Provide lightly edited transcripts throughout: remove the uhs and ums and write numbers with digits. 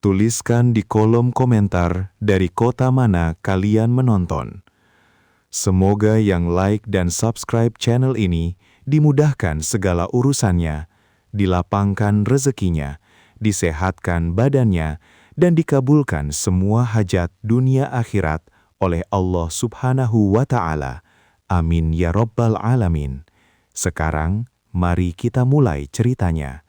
Tuliskan di kolom komentar dari kota mana kalian menonton. Semoga yang like dan subscribe channel ini dimudahkan segala urusannya, dilapangkan rezekinya, disehatkan badannya, dan dikabulkan semua hajat dunia akhirat oleh Allah Subhanahu wa Ta'ala. Amin ya Rabbal Alamin. Sekarang, mari kita mulai ceritanya.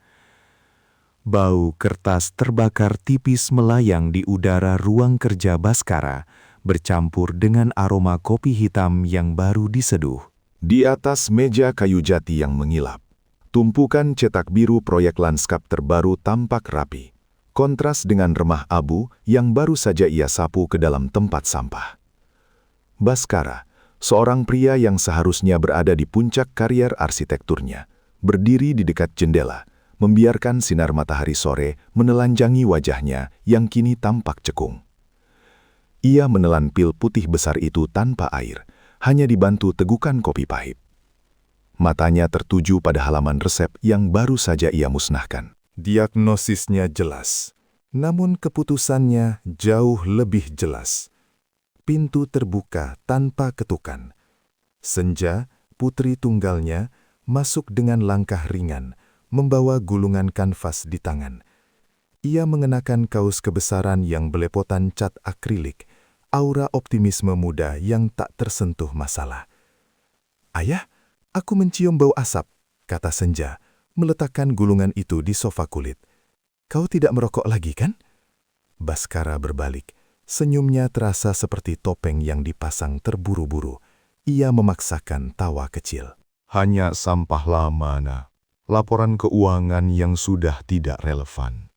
Bau kertas terbakar tipis melayang di udara ruang kerja Baskara, bercampur dengan aroma kopi hitam yang baru diseduh. Di atas meja kayu jati yang mengilap, tumpukan cetak biru proyek lanskap terbaru tampak rapi, kontras dengan remah abu yang baru saja ia sapu ke dalam tempat sampah. Baskara, seorang pria yang seharusnya berada di puncak karier arsitekturnya, berdiri di dekat jendela, membiarkan sinar matahari sore menelanjangi wajahnya yang kini tampak cekung. Ia menelan pil putih besar itu tanpa air, hanya dibantu tegukan kopi pahit. Matanya tertuju pada halaman resep yang baru saja ia musnahkan. Diagnosisnya jelas, namun keputusannya jauh lebih jelas. Pintu terbuka tanpa ketukan. Senja, putri tunggalnya, masuk dengan langkah ringan, membawa gulungan kanvas di tangan. Ia mengenakan kaos kebesaran yang belepotan cat akrilik, aura optimisme muda yang tak tersentuh masalah. "Ayah, aku mencium bau asap," kata Senja, meletakkan gulungan itu di sofa kulit. "Kau tidak merokok lagi, kan?" Baskara berbalik. Senyumnya terasa seperti topeng yang dipasang terburu-buru. Ia memaksakan tawa kecil. "Hanya sampah lama, Nak. Laporan keuangan yang sudah tidak relevan."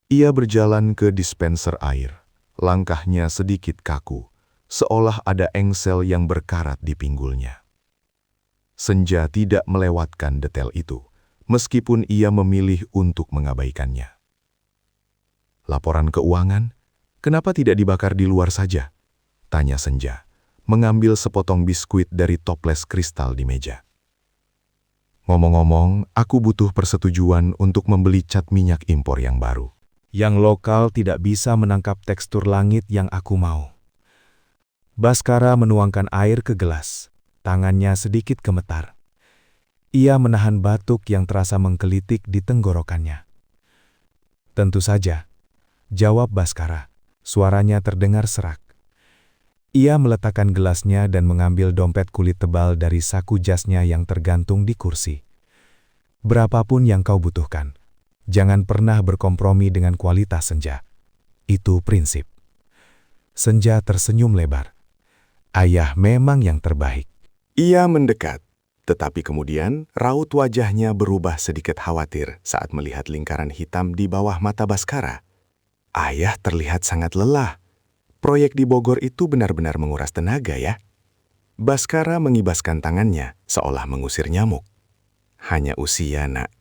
Ia berjalan ke dispenser air. Langkahnya sedikit kaku, seolah ada engsel yang berkarat di pinggulnya. Senja tidak melewatkan detail itu, meskipun ia memilih untuk mengabaikannya. "Laporan keuangan? Kenapa tidak dibakar di luar saja?" tanya Senja, mengambil sepotong biskuit dari toples kristal di meja. "Ngomong-ngomong, aku butuh persetujuan untuk membeli cat minyak impor yang baru. Yang lokal tidak bisa menangkap tekstur langit yang aku mau." Baskara menuangkan air ke gelas. Tangannya sedikit gemetar. Ia menahan batuk yang terasa menggelitik di tenggorokannya. "Tentu saja," jawab Baskara. Suaranya terdengar serak. Ia meletakkan gelasnya dan mengambil dompet kulit tebal dari saku jasnya yang tergantung di kursi. "Berapapun yang kau butuhkan, jangan pernah berkompromi dengan kualitas, Senja. Itu prinsip." Senja tersenyum lebar. Ayah memang yang terbaik. Ia mendekat, tetapi kemudian raut wajahnya berubah sedikit khawatir saat melihat lingkaran hitam di bawah mata Baskara. Ayah terlihat sangat lelah. Proyek di Bogor itu benar-benar menguras tenaga, ya? Baskara mengibaskan tangannya seolah mengusir nyamuk. "Hanya usia, Nak.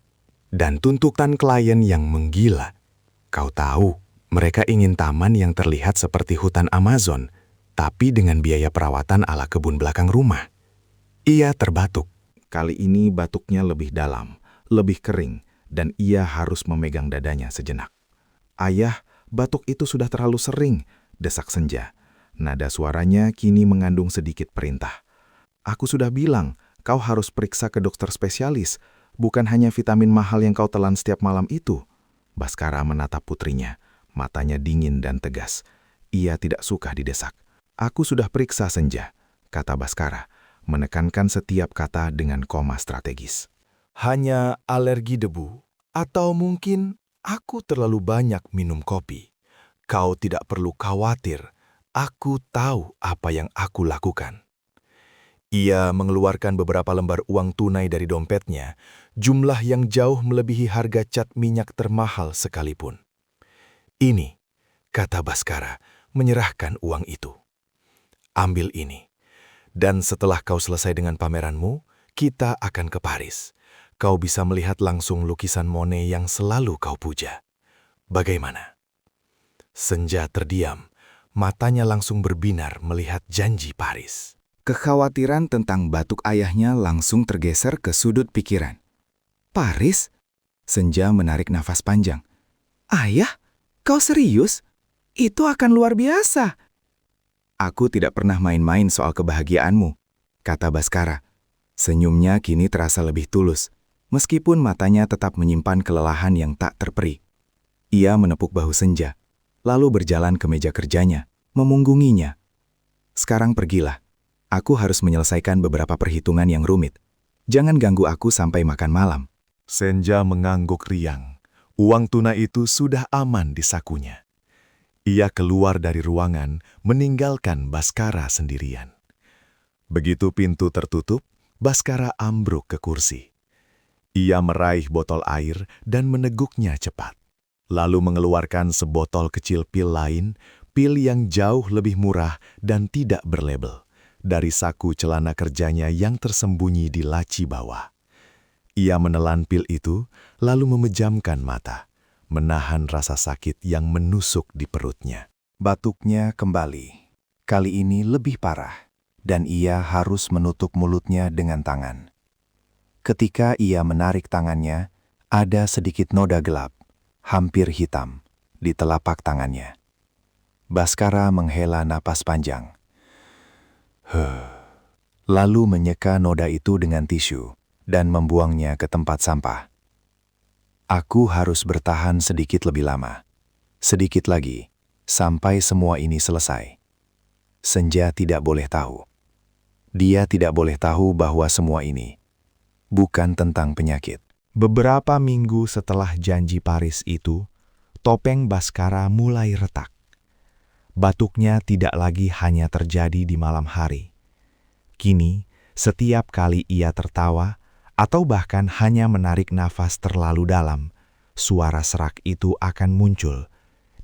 Dan tuntutan klien yang menggila. Kau tahu, mereka ingin taman yang terlihat seperti hutan Amazon, tapi dengan biaya perawatan ala kebun belakang rumah." Ia terbatuk. Kali ini batuknya lebih dalam, lebih kering, dan ia harus memegang dadanya sejenak. "Ayah, batuk itu sudah terlalu sering," desak Senja. Nada suaranya kini mengandung sedikit perintah. "Aku sudah bilang, kau harus periksa ke dokter spesialis, bukan hanya vitamin mahal yang kau telan setiap malam itu." Baskara menatap putrinya, matanya dingin dan tegas. Ia tidak suka didesak. "Aku sudah periksa, Senja," kata Baskara, menekankan setiap kata dengan koma strategis. "Hanya alergi debu, atau mungkin aku terlalu banyak minum kopi. Kau tidak perlu khawatir, aku tahu apa yang aku lakukan." Ia mengeluarkan beberapa lembar uang tunai dari dompetnya, jumlah yang jauh melebihi harga cat minyak termahal sekalipun. "Ini," kata Baskara, menyerahkan uang itu. "Ambil ini. Dan setelah kau selesai dengan pameranmu, kita akan ke Paris. Kau bisa melihat langsung lukisan Monet yang selalu kau puja. Bagaimana?" Senja terdiam, matanya langsung berbinar melihat janji Paris. Kekhawatiran tentang batuk ayahnya langsung tergeser ke sudut pikiran. "Paris?" Senja menarik nafas panjang. "Ayah, Kau serius? Itu akan luar biasa. Aku tidak pernah main-main soal kebahagiaanmu, kata Baskara. Senyumnya kini terasa lebih tulus, meskipun matanya tetap menyimpan kelelahan yang tak terperi. Ia menepuk bahu Senja, lalu berjalan ke meja kerjanya, memunggunginya. Sekarang pergilah. Aku harus menyelesaikan beberapa perhitungan yang rumit. Jangan ganggu aku sampai makan malam. Senja mengangguk riang. Uang tunai itu sudah aman di sakunya. Ia keluar dari ruangan, meninggalkan Baskara sendirian. Begitu pintu tertutup, Baskara ambruk ke kursi. Ia meraih botol air dan meneguknya cepat. Lalu mengeluarkan sebotol kecil pil lain, pil yang jauh lebih murah dan tidak berlabel, dari saku celana kerjanya yang tersembunyi di laci bawah. Ia menelan pil itu, lalu memejamkan mata, menahan rasa sakit yang menusuk di perutnya. Batuknya kembali. Kali ini lebih parah, dan ia harus menutup mulutnya dengan tangan. Ketika ia menarik tangannya, ada sedikit noda gelap, hampir hitam, di telapak tangannya. Baskara menghela napas panjang. Lalu menyeka noda itu dengan tisu dan membuangnya ke tempat sampah. Aku harus bertahan sedikit lebih lama. Sedikit lagi, sampai semua ini selesai. Senja tidak boleh tahu. Dia tidak boleh tahu bahwa semua ini bukan tentang penyakit. Beberapa minggu setelah janji Paris itu, topeng Baskara mulai retak. Batuknya tidak lagi hanya terjadi di malam hari. Kini, setiap kali ia tertawa, atau bahkan hanya menarik nafas terlalu dalam, suara serak itu akan muncul,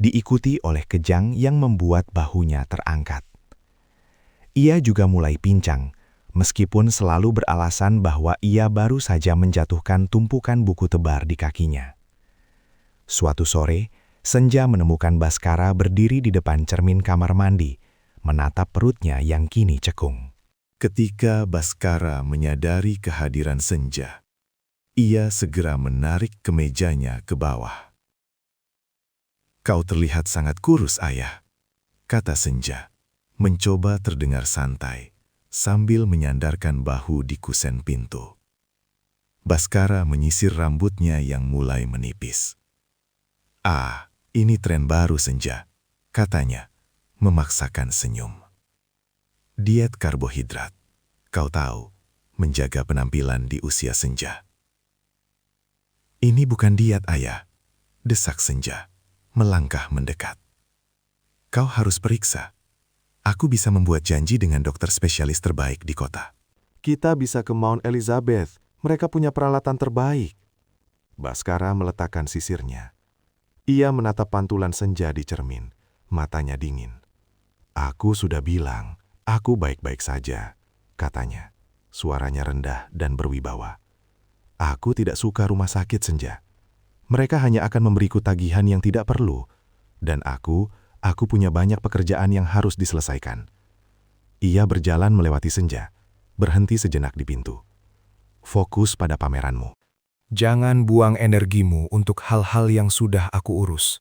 diikuti oleh kejang yang membuat bahunya terangkat. Ia juga mulai pincang, meskipun selalu beralasan bahwa ia baru saja menjatuhkan tumpukan buku tebar di kakinya. Suatu sore, Senja menemukan Baskara berdiri di depan cermin kamar mandi, menatap perutnya yang kini cekung. Ketika Baskara menyadari kehadiran Senja, ia segera menarik kemejanya ke bawah. "Kau terlihat sangat kurus, Ayah," kata Senja, mencoba terdengar santai, sambil menyandarkan bahu di kusen pintu. Baskara menyisir rambutnya yang mulai menipis. "Ah, ini tren baru, Senja," katanya, memaksakan senyum. "Diet karbohidrat. Kau tahu, menjaga penampilan di usia Senja." "Ini bukan diet, Ayah," desak Senja, melangkah mendekat. "Kau harus periksa. Aku bisa membuat janji dengan dokter spesialis terbaik di kota." "Kita bisa ke Mount Elizabeth. Mereka punya peralatan terbaik." Baskara meletakkan sisirnya. Ia menatap pantulan Senja di cermin, matanya dingin. "Aku sudah bilang, aku baik-baik saja," katanya, suaranya rendah dan berwibawa. "Aku tidak suka rumah sakit, Senja. Mereka hanya akan memberiku tagihan yang tidak perlu, dan aku punya banyak pekerjaan yang harus diselesaikan." Ia berjalan melewati Senja, berhenti sejenak di pintu. "Fokus pada pameranmu. Jangan buang energimu untuk hal-hal yang sudah aku urus.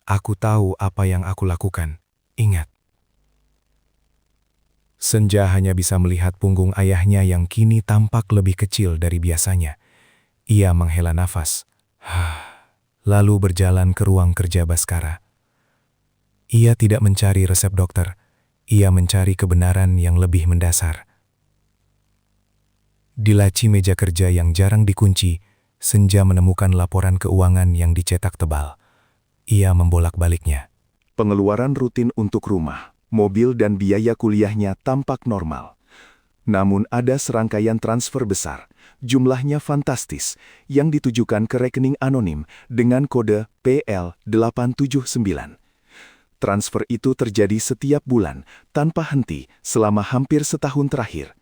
Aku tahu apa yang aku lakukan. Ingat." Senja hanya bisa melihat punggung ayahnya yang kini tampak lebih kecil dari biasanya. Ia menghela nafas, lalu berjalan ke ruang kerja Baskara. Ia tidak mencari resep dokter, ia mencari kebenaran yang lebih mendasar. Di laci meja kerja yang jarang dikunci, Senja menemukan laporan keuangan yang dicetak tebal. Ia membolak-baliknya. Pengeluaran rutin untuk rumah, mobil dan biaya kuliahnya tampak normal. Namun ada serangkaian transfer besar, jumlahnya fantastis, yang ditujukan ke rekening anonim dengan kode PL879. Transfer itu terjadi setiap bulan, tanpa henti selama hampir setahun terakhir.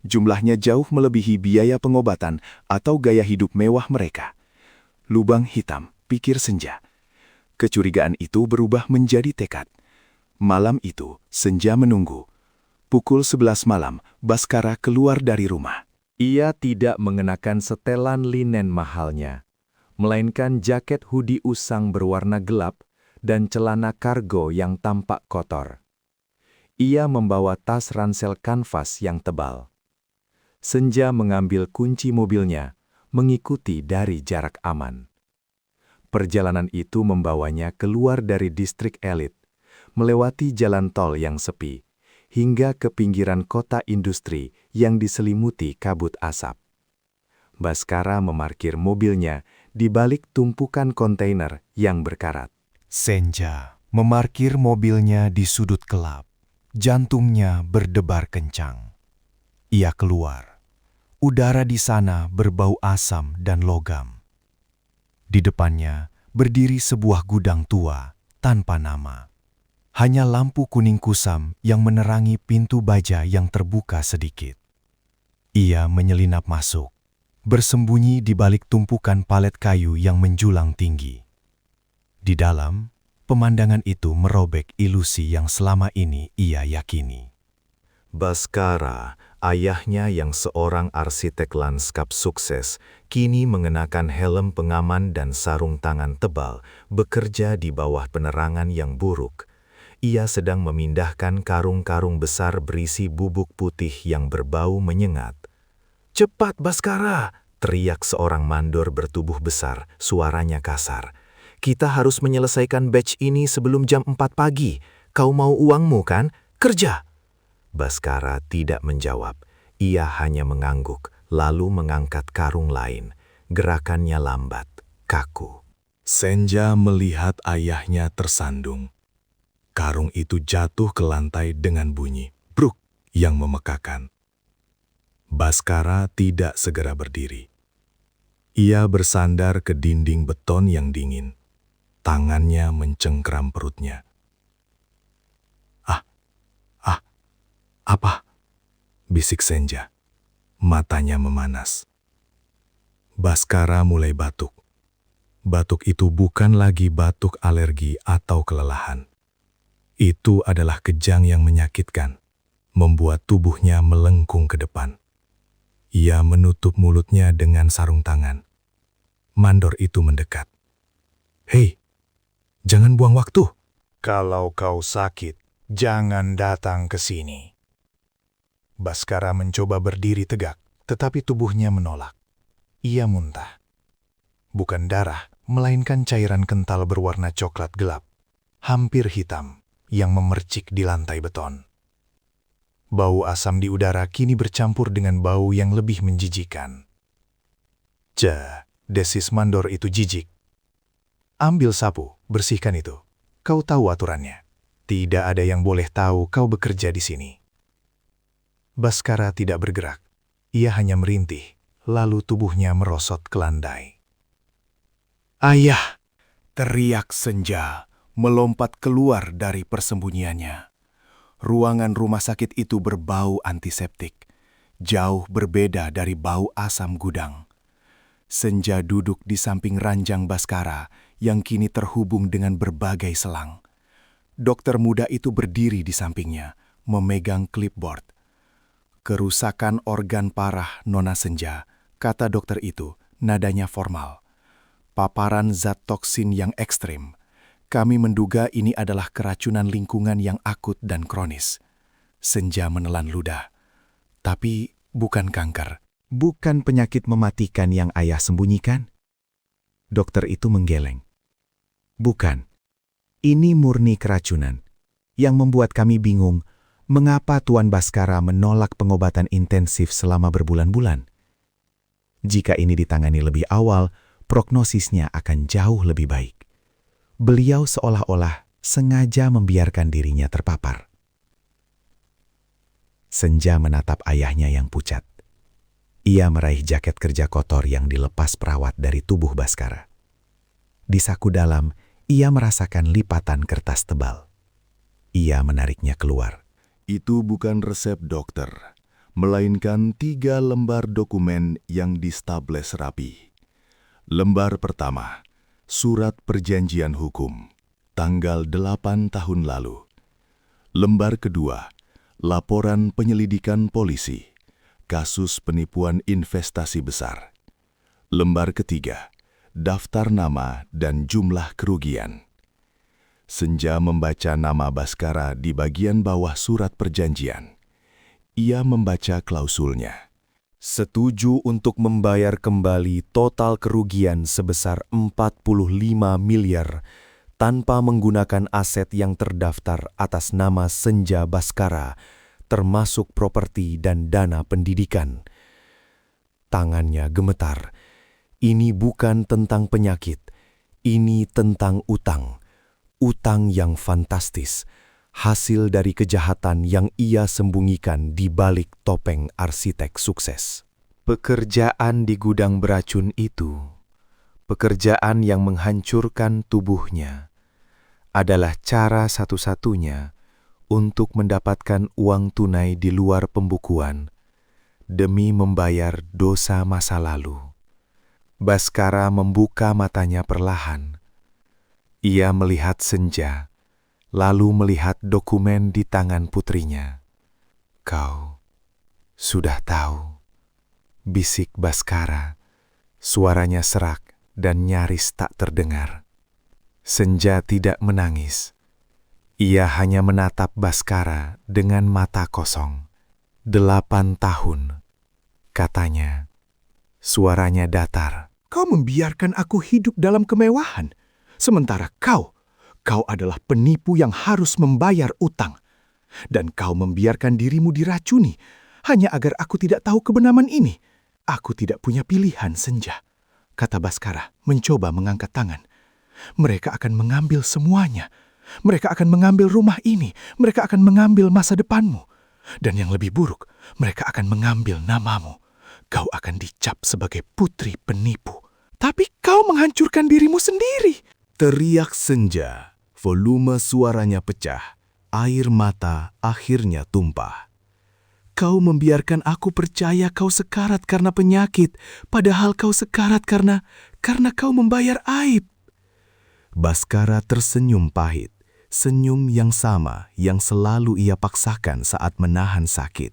Jumlahnya jauh melebihi biaya pengobatan atau gaya hidup mewah mereka. Lubang hitam, pikir Senja. Kecurigaan itu berubah menjadi tekad. Malam itu, Senja menunggu. Pukul 11 malam, Baskara keluar dari rumah. Ia tidak mengenakan setelan linen mahalnya, melainkan jaket hoodie usang berwarna gelap dan celana kargo yang tampak kotor. Ia membawa tas ransel kanvas yang tebal. Senja mengambil kunci mobilnya, mengikuti dari jarak aman. Perjalanan itu membawanya keluar dari distrik elit, melewati jalan tol yang sepi, hingga ke pinggiran kota industri yang diselimuti kabut asap. Baskara memarkir mobilnya di balik tumpukan kontainer yang berkarat. Senja memarkir mobilnya di sudut gelap. Jantungnya berdebar kencang. Ia keluar. Udara di sana berbau asam dan logam. Di depannya berdiri sebuah gudang tua tanpa nama. Hanya lampu kuning kusam yang menerangi pintu baja yang terbuka sedikit. Ia menyelinap masuk, bersembunyi di balik tumpukan palet kayu yang menjulang tinggi. Di dalam, pemandangan itu merobek ilusi yang selama ini ia yakini. Baskara, ayahnya yang seorang arsitek lanskap sukses, kini mengenakan helm pengaman dan sarung tangan tebal, bekerja di bawah penerangan yang buruk. Ia sedang memindahkan karung-karung besar berisi bubuk putih yang berbau menyengat. "Cepat, Baskara!" teriak seorang mandor bertubuh besar, suaranya kasar. "Kita harus menyelesaikan batch ini sebelum jam 4 pagi. Kau mau uangmu, kan? Kerja!" Baskara tidak menjawab. Ia hanya mengangguk, lalu mengangkat karung lain. Gerakannya lambat, kaku. Senja melihat ayahnya tersandung. Karung itu jatuh ke lantai dengan bunyi bruk yang memekakan. Baskara tidak segera berdiri. Ia bersandar ke dinding beton yang dingin. Tangannya mencengkram perutnya. Apa? Bisik Senja. Matanya memanas. Baskara mulai batuk. Batuk itu bukan lagi batuk alergi atau kelelahan. Itu adalah kejang yang menyakitkan, membuat tubuhnya melengkung ke depan. Ia menutup mulutnya dengan sarung tangan. Mandor itu mendekat. "Hei, jangan buang waktu." Kalau kau sakit, jangan datang ke sini. Baskara mencoba berdiri tegak, tetapi tubuhnya menolak. Ia muntah. Bukan darah, melainkan cairan kental berwarna coklat gelap, hampir hitam, yang memercik di lantai beton. Bau asam di udara kini bercampur dengan bau yang lebih menjijikan. Desis mandor itu jijik. "Ambil sapu, bersihkan itu. Kau tahu aturannya. Tidak ada yang boleh tahu kau bekerja di sini." Baskara tidak bergerak. Ia hanya merintih, lalu tubuhnya merosot ke landai. "Ayah!" teriak Senja, melompat keluar dari persembunyiannya. Ruangan rumah sakit itu berbau antiseptik, jauh berbeda dari bau asam gudang. Senja duduk di samping ranjang Baskara yang kini terhubung dengan berbagai selang. Dokter muda itu berdiri di sampingnya, memegang clipboard. "Kerusakan organ parah, Nona Senja," kata dokter itu, nadanya formal. "Paparan zat toksin yang ekstrim. Kami menduga ini adalah keracunan lingkungan yang akut dan kronis." Senja menelan ludah. "Tapi bukan kanker." Bukan penyakit mematikan yang ayah sembunyikan? Dokter itu menggeleng. "Bukan. Ini murni keracunan. Yang membuat kami bingung, mengapa Tuan Baskara menolak pengobatan intensif selama berbulan-bulan? Jika ini ditangani lebih awal, prognosisnya akan jauh lebih baik." Beliau seolah-olah sengaja membiarkan dirinya terpapar. Senja menatap ayahnya yang pucat. Ia meraih jaket kerja kotor yang dilepas perawat dari tubuh Baskara. Di saku dalam, ia merasakan lipatan kertas tebal. Ia menariknya keluar. Itu bukan resep dokter, melainkan 3 lembar dokumen yang distables rapi. Lembar pertama, surat perjanjian hukum, tanggal 8 tahun lalu. Lembar kedua, laporan penyelidikan polisi, kasus penipuan investasi besar. Lembar ketiga, daftar nama dan jumlah kerugian. Senja membaca nama Baskara di bagian bawah surat perjanjian. Ia membaca klausulnya. Setuju untuk membayar kembali total kerugian sebesar 45 miliar tanpa menggunakan aset yang terdaftar atas nama Senja Baskara, termasuk properti dan dana pendidikan. Tangannya gemetar. Ini bukan tentang penyakit, ini tentang utang. Utang yang fantastis, hasil dari kejahatan yang ia sembunyikan di balik topeng arsitek sukses. Pekerjaan di gudang beracun itu, pekerjaan yang menghancurkan tubuhnya, adalah cara satu-satunya untuk mendapatkan uang tunai di luar pembukuan demi membayar dosa masa lalu. Baskara membuka matanya perlahan. Ia melihat Senja, lalu melihat dokumen di tangan putrinya. "Kau sudah tahu," bisik Baskara. Suaranya serak dan nyaris tak terdengar. Senja tidak menangis. Ia hanya menatap Baskara dengan mata kosong. 8 tahun, katanya. Suaranya datar. Kau membiarkan aku hidup dalam kemewahan. Sementara kau adalah penipu yang harus membayar utang. Dan kau membiarkan dirimu diracuni hanya agar aku tidak tahu kebenaran ini. Aku tidak punya pilihan, Senja, kata Baskara mencoba mengangkat tangan. Mereka akan mengambil semuanya. Mereka akan mengambil rumah ini. Mereka akan mengambil masa depanmu. Dan yang lebih buruk, mereka akan mengambil namamu. Kau akan dicap sebagai putri penipu. Tapi kau menghancurkan dirimu sendiri. Teriak Senja, volume suaranya pecah, air mata akhirnya tumpah. Kau membiarkan aku percaya kau sekarat karena penyakit, padahal kau sekarat karena kau membayar aib. Baskara tersenyum pahit, senyum yang sama yang selalu ia paksakan saat menahan sakit.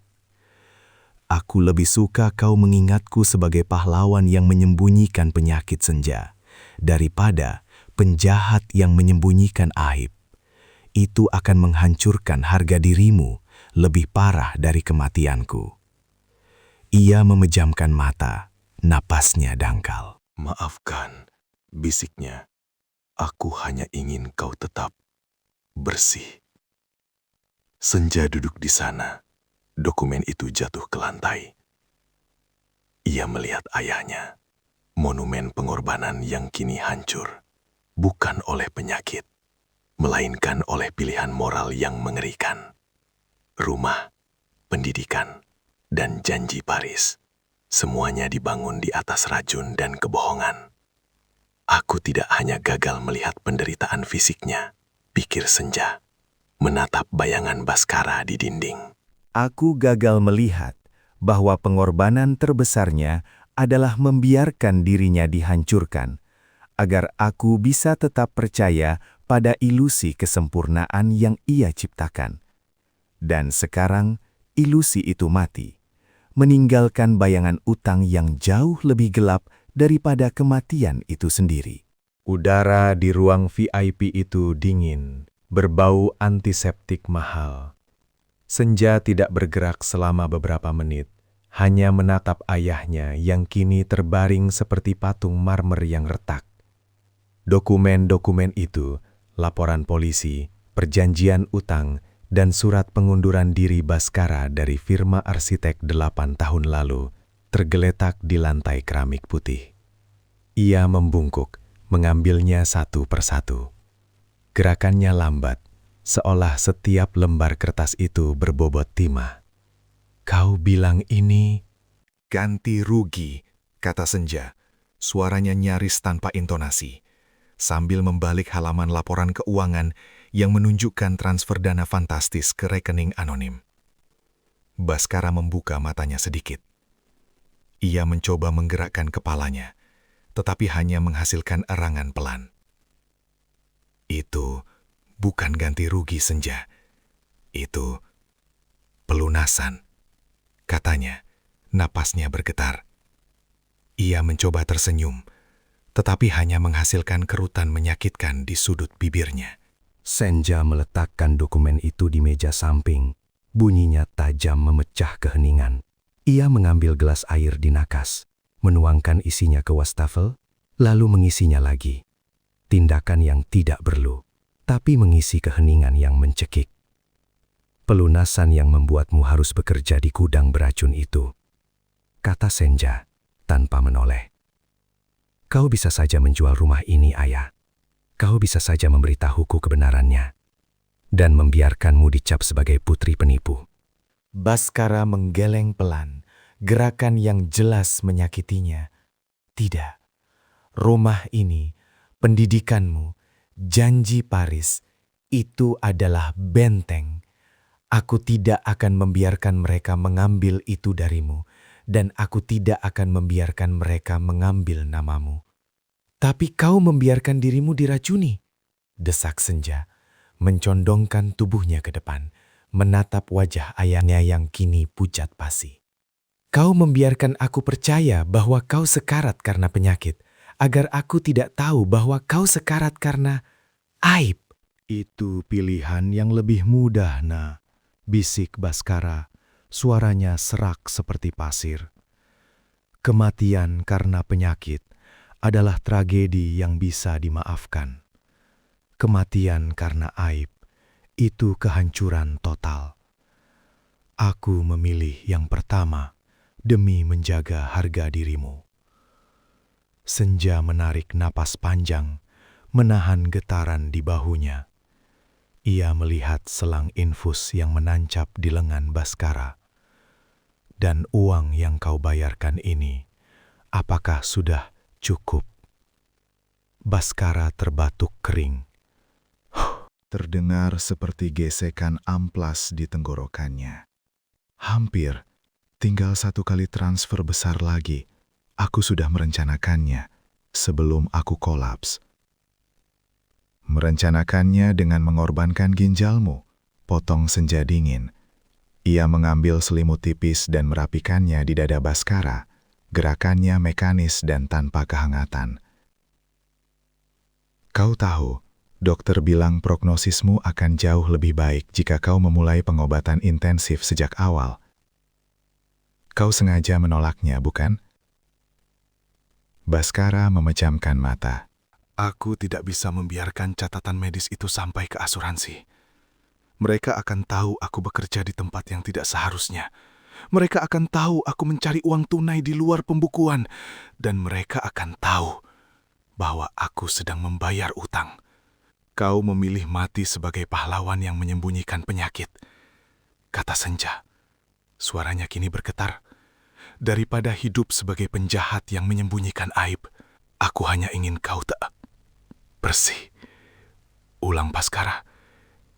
Aku lebih suka kau mengingatku sebagai pahlawan yang menyembunyikan penyakit, Senja, daripada penjahat yang menyembunyikan aib. Itu akan menghancurkan harga dirimu lebih parah dari kematianku. Ia memejamkan mata, napasnya dangkal. Maafkan, bisiknya. Aku hanya ingin kau tetap bersih. Senja duduk di sana. Dokumen itu jatuh ke lantai. Ia melihat ayahnya, monumen pengorbanan yang kini hancur. Bukan oleh penyakit, melainkan oleh pilihan moral yang mengerikan. Rumah, pendidikan, dan janji Paris, semuanya dibangun di atas racun dan kebohongan. Aku tidak hanya gagal melihat penderitaan fisiknya, pikir Senja, menatap bayangan Baskara di dinding. Aku gagal melihat bahwa pengorbanan terbesarnya adalah membiarkan dirinya dihancurkan, agar aku bisa tetap percaya pada ilusi kesempurnaan yang ia ciptakan. Dan sekarang, ilusi itu mati, meninggalkan bayangan utang yang jauh lebih gelap daripada kematian itu sendiri. Udara di ruang VIP itu dingin, berbau antiseptik mahal. Senja tidak bergerak selama beberapa menit, hanya menatap ayahnya yang kini terbaring seperti patung marmer yang retak. Dokumen-dokumen itu, laporan polisi, perjanjian utang, dan surat pengunduran diri Baskara dari firma arsitek 8 tahun lalu, tergeletak di lantai keramik putih. Ia membungkuk, mengambilnya satu persatu. Gerakannya lambat, seolah setiap lembar kertas itu berbobot timah. "Kau bilang ini..." Ganti rugi, kata Senja, suaranya nyaris tanpa intonasi, sambil membalik halaman laporan keuangan yang menunjukkan transfer dana fantastis ke rekening anonim. Baskara membuka matanya sedikit. Ia mencoba menggerakkan kepalanya, tetapi hanya menghasilkan erangan pelan. Itu bukan ganti rugi, Senja. Itu pelunasan, katanya, napasnya bergetar. Ia mencoba tersenyum, tetapi hanya menghasilkan kerutan menyakitkan di sudut bibirnya. Senja meletakkan dokumen itu di meja samping. Bunyinya tajam memecah keheningan. Ia mengambil gelas air di nakas, menuangkan isinya ke wastafel, lalu mengisinya lagi. Tindakan yang tidak perlu, tapi mengisi keheningan yang mencekik. Pelunasan yang membuatmu harus bekerja di gudang beracun itu, kata Senja tanpa menoleh. Kau bisa saja menjual rumah ini, Ayah. Kau bisa saja memberitahuku kebenarannya dan membiarkanmu dicap sebagai putri penipu. Baskara menggeleng pelan, gerakan yang jelas menyakitinya. Tidak, rumah ini, pendidikanmu, janji Paris, itu adalah benteng. Aku tidak akan membiarkan mereka mengambil itu darimu, dan aku tidak akan membiarkan mereka mengambil namamu. Tapi kau membiarkan dirimu diracuni, desak Senja, mencondongkan tubuhnya ke depan, menatap wajah ayahnya yang kini pucat pasi. Kau membiarkan aku percaya bahwa kau sekarat karena penyakit, agar aku tidak tahu bahwa kau sekarat karena aib. Itu pilihan yang lebih mudah, Nah, bisik Baskara, suaranya serak seperti pasir. Kematian karena penyakit adalah tragedi yang bisa dimaafkan. Kematian karena aib, itu kehancuran total. Aku memilih yang pertama demi menjaga harga dirimu. Senja menarik napas panjang, menahan getaran di bahunya. Ia melihat selang infus yang menancap di lengan Baskara. Dan uang yang kau bayarkan ini, apakah sudah cukup? Baskara terbatuk kering. Terdengar seperti gesekan amplas di tenggorokannya. Hampir, tinggal 1 kali transfer besar lagi. Aku sudah merencanakannya sebelum aku kolaps. Merencanakannya dengan mengorbankan ginjalmu, potong Senja dingin. Ia mengambil selimut tipis dan merapikannya di dada Baskara. Gerakannya mekanis dan tanpa kehangatan. Kau tahu, dokter bilang prognosismu akan jauh lebih baik jika kau memulai pengobatan intensif sejak awal. Kau sengaja menolaknya, bukan? Baskara memejamkan mata. Aku tidak bisa membiarkan catatan medis itu sampai ke asuransi. Mereka akan tahu aku bekerja di tempat yang tidak seharusnya. Mereka akan tahu aku mencari uang tunai di luar pembukuan. Dan mereka akan tahu bahwa aku sedang membayar utang. Kau memilih mati sebagai pahlawan yang menyembunyikan penyakit, kata Senja. Suaranya kini bergetar. Daripada hidup sebagai penjahat yang menyembunyikan aib, aku hanya ingin kau bersih. Ulang, Baskara.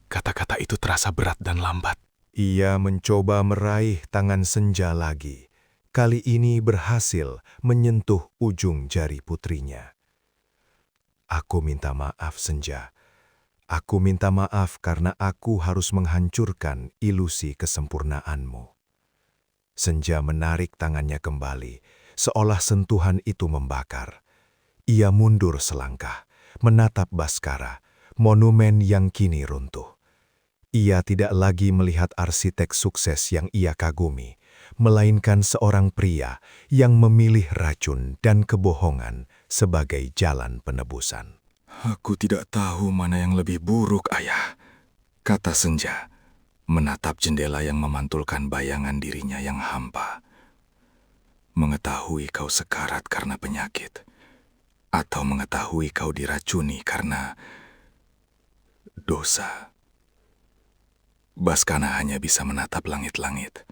Kata-kata itu terasa berat dan lambat. Ia mencoba meraih tangan Senja lagi. Kali ini berhasil menyentuh ujung jari putrinya. Aku minta maaf, Senja. Aku minta maaf karena aku harus menghancurkan ilusi kesempurnaanmu. Senja menarik tangannya kembali, seolah sentuhan itu membakar. Ia mundur selangkah, menatap Baskara, monumen yang kini runtuh. Ia tidak lagi melihat arsitek sukses yang ia kagumi, melainkan seorang pria yang memilih racun dan kebohongan sebagai jalan penebusan. Aku tidak tahu mana yang lebih buruk, Ayah, kata Senja, menatap jendela yang memantulkan bayangan dirinya yang hampa. Mengetahui kau sekarat karena penyakit, atau mengetahui kau diracuni karena dosa. Baskara hanya bisa menatap langit-langit.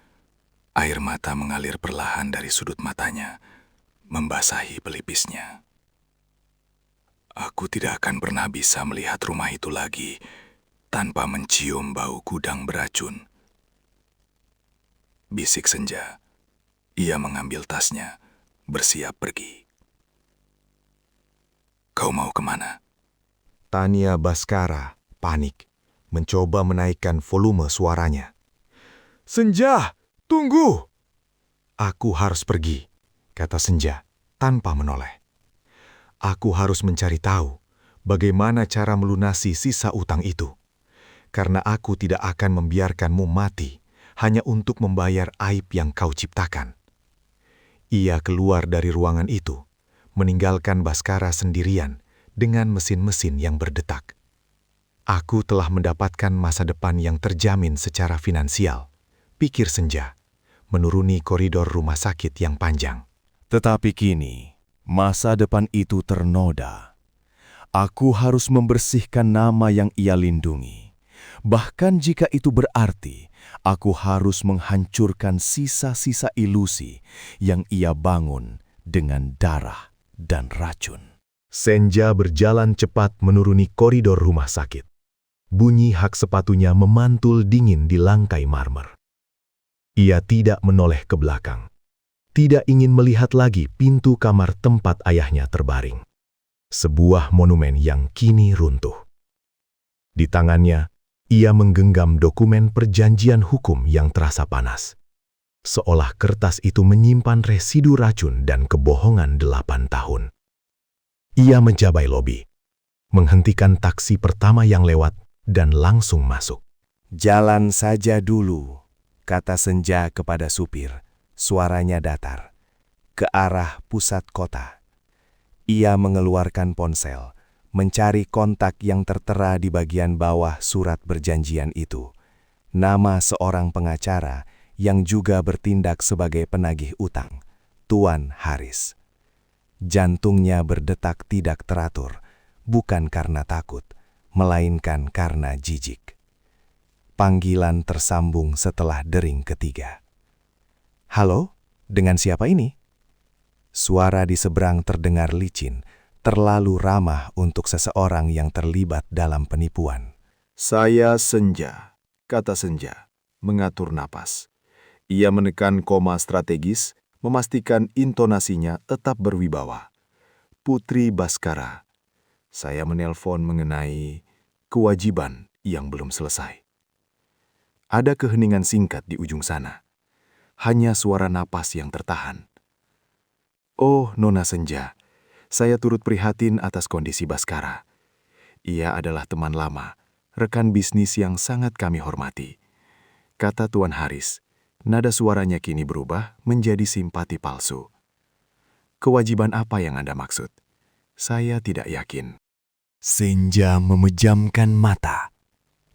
Air mata mengalir perlahan dari sudut matanya, membasahi pelipisnya. Aku tidak akan pernah bisa melihat rumah itu lagi tanpa mencium bau gudang beracun. Bisik Senja. Ia mengambil tasnya, bersiap pergi. Kau mau kemana? Tanya Baskara, panik, mencoba menaikkan volume suaranya. Senja, tunggu! Aku harus pergi, kata Senja tanpa menoleh. Aku harus mencari tahu Bagaimana cara melunasi sisa utang itu? Karena aku tidak akan membiarkanmu mati hanya untuk membayar aib yang kau ciptakan. Ia keluar dari ruangan itu, meninggalkan Baskara sendirian dengan mesin-mesin yang berdetak. Aku telah mendapatkan masa depan yang terjamin secara finansial, pikir Senja, menuruni koridor rumah sakit yang panjang. Tetapi kini, masa depan itu ternoda. Aku harus membersihkan nama yang ia lindungi. Bahkan jika itu berarti, aku harus menghancurkan sisa-sisa ilusi yang ia bangun dengan darah dan racun. Senja berjalan cepat menuruni koridor rumah sakit. Bunyi hak sepatunya memantul dingin di langkai marmer. Ia tidak menoleh ke belakang. Tidak ingin melihat lagi pintu kamar tempat ayahnya terbaring. Sebuah monumen yang kini runtuh. Di tangannya, ia menggenggam dokumen perjanjian hukum yang terasa panas. Seolah kertas itu menyimpan residu racun dan kebohongan 8 tahun. Ia mencapai lobi, menghentikan taksi pertama yang lewat dan langsung masuk. Jalan saja dulu, kata Senja kepada supir, suaranya datar, ke arah pusat kota. Ia mengeluarkan ponsel, mencari kontak yang tertera di bagian bawah surat berjanjian itu. Nama seorang pengacara yang juga bertindak sebagai penagih utang, Tuan Haris. Jantungnya berdetak tidak teratur, bukan karena takut, melainkan karena jijik. Panggilan tersambung setelah dering ketiga. Halo, dengan siapa ini? Suara di seberang terdengar licin, terlalu ramah untuk seseorang yang terlibat dalam penipuan. Saya Senja, kata Senja, mengatur napas. Ia menekan koma strategis, memastikan intonasinya tetap berwibawa. Putri Baskara, saya menelpon mengenai kewajiban yang belum selesai. Ada keheningan singkat di ujung sana. Hanya suara napas yang tertahan. Oh, Nona Senja, saya turut prihatin atas kondisi Baskara. Ia adalah teman lama, rekan bisnis yang sangat kami hormati. Kata Tuan Haris, nada suaranya kini berubah menjadi simpati palsu. Kewajiban apa yang Anda maksud? Saya tidak yakin. Senja memejamkan mata,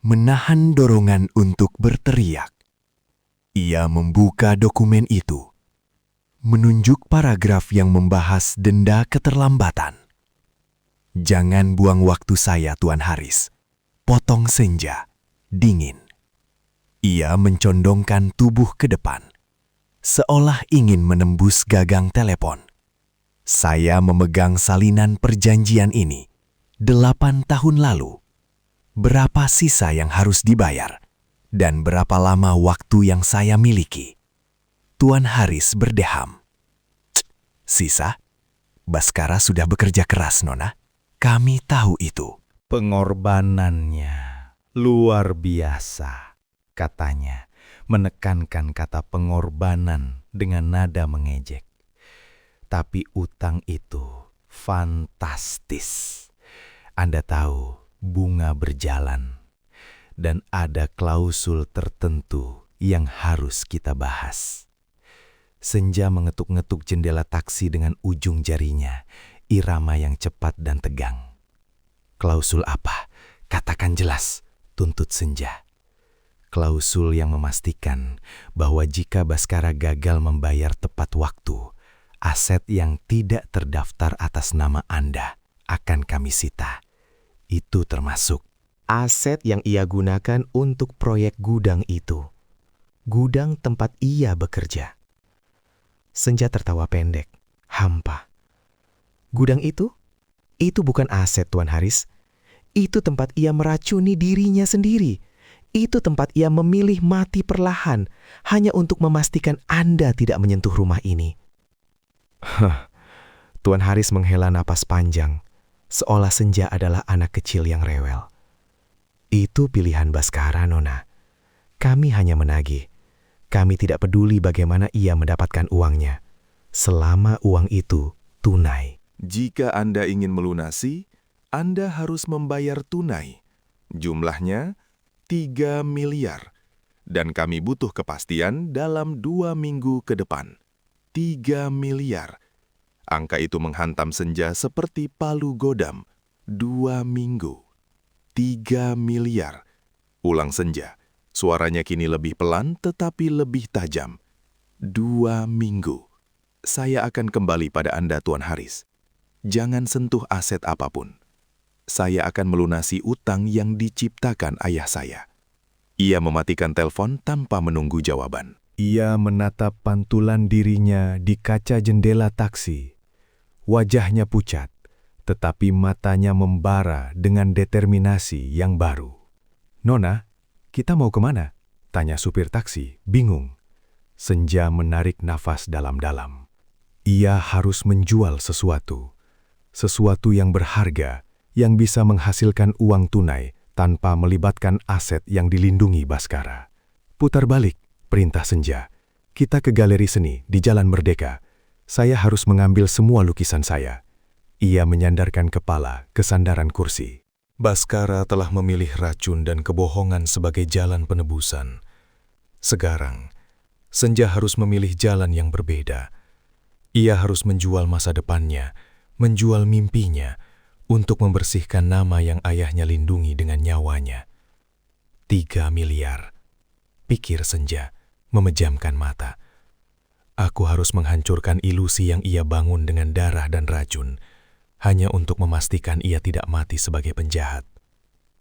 menahan dorongan untuk berteriak. Ia membuka dokumen itu, menunjuk paragraf yang membahas denda keterlambatan. Jangan buang waktu saya, Tuan Haris. Potong Senja, dingin. Ia mencondongkan tubuh ke depan, seolah ingin menembus gagang telepon. Saya memegang salinan perjanjian ini 8 tahun lalu. Berapa sisa yang harus dibayar, dan berapa lama waktu yang saya miliki? Tuan Haris berdeham. Sisa? Baskara sudah bekerja keras, Nona. Kami tahu itu. Pengorbanannya luar biasa, katanya, menekankan kata pengorbanan dengan nada mengejek. Tapi utang itu fantastis. Anda tahu, bunga berjalan. Dan ada klausul tertentu yang harus kita bahas. Senja mengetuk-ngetuk jendela taksi dengan ujung jarinya, irama yang cepat dan tegang. Klausul apa? Katakan jelas, tuntut Senja. Klausul yang memastikan bahwa jika Baskara gagal membayar tepat waktu, aset yang tidak terdaftar atas nama Anda akan kami sita. Itu termasuk aset yang ia gunakan untuk proyek gudang itu. Gudang tempat ia bekerja. Senja tertawa pendek, hampa. Gudang itu? Itu bukan aset, Tuan Haris. Itu tempat ia meracuni dirinya sendiri. Itu tempat ia memilih mati perlahan, hanya untuk memastikan Anda tidak menyentuh rumah ini. Tuan Haris menghela napas panjang, seolah Senja adalah anak kecil yang rewel. Itu pilihan Baskara, Nona. Kami hanya menagih. Kami tidak peduli bagaimana ia mendapatkan uangnya, selama uang itu tunai. Jika Anda ingin melunasi, Anda harus membayar tunai. Jumlahnya 3 miliar. Dan kami butuh kepastian dalam 2 minggu ke depan. 3 miliar. Angka itu menghantam Senja seperti palu godam. 2 minggu. 3 miliar. Ulang Senja. Suaranya kini lebih pelan tetapi lebih tajam. 2 minggu. Saya akan kembali pada Anda, Tuan Haris. Jangan sentuh aset apapun. Saya akan melunasi utang yang diciptakan ayah saya. Ia mematikan telepon tanpa menunggu jawaban. Ia menatap pantulan dirinya di kaca jendela taksi. Wajahnya pucat, tetapi matanya membara dengan determinasi yang baru. "Nona, kita mau kemana?" tanya supir taksi, bingung. Senja menarik nafas dalam-dalam. Ia harus menjual sesuatu yang berharga, yang bisa menghasilkan uang tunai tanpa melibatkan aset yang dilindungi Baskara. "Putar balik," perintah Senja. "Kita ke galeri seni di Jalan Merdeka. Saya harus mengambil semua lukisan saya." Ia menyandarkan kepala ke sandaran kursi. Baskara telah memilih racun dan kebohongan sebagai jalan penebusan. Sekarang, Senja harus memilih jalan yang berbeda. Ia harus menjual masa depannya, menjual mimpinya, untuk membersihkan nama yang ayahnya lindungi dengan nyawanya. 3 miliar, pikir Senja, memejamkan mata. Aku harus menghancurkan ilusi yang ia bangun dengan darah dan racun, hanya untuk memastikan ia tidak mati sebagai penjahat.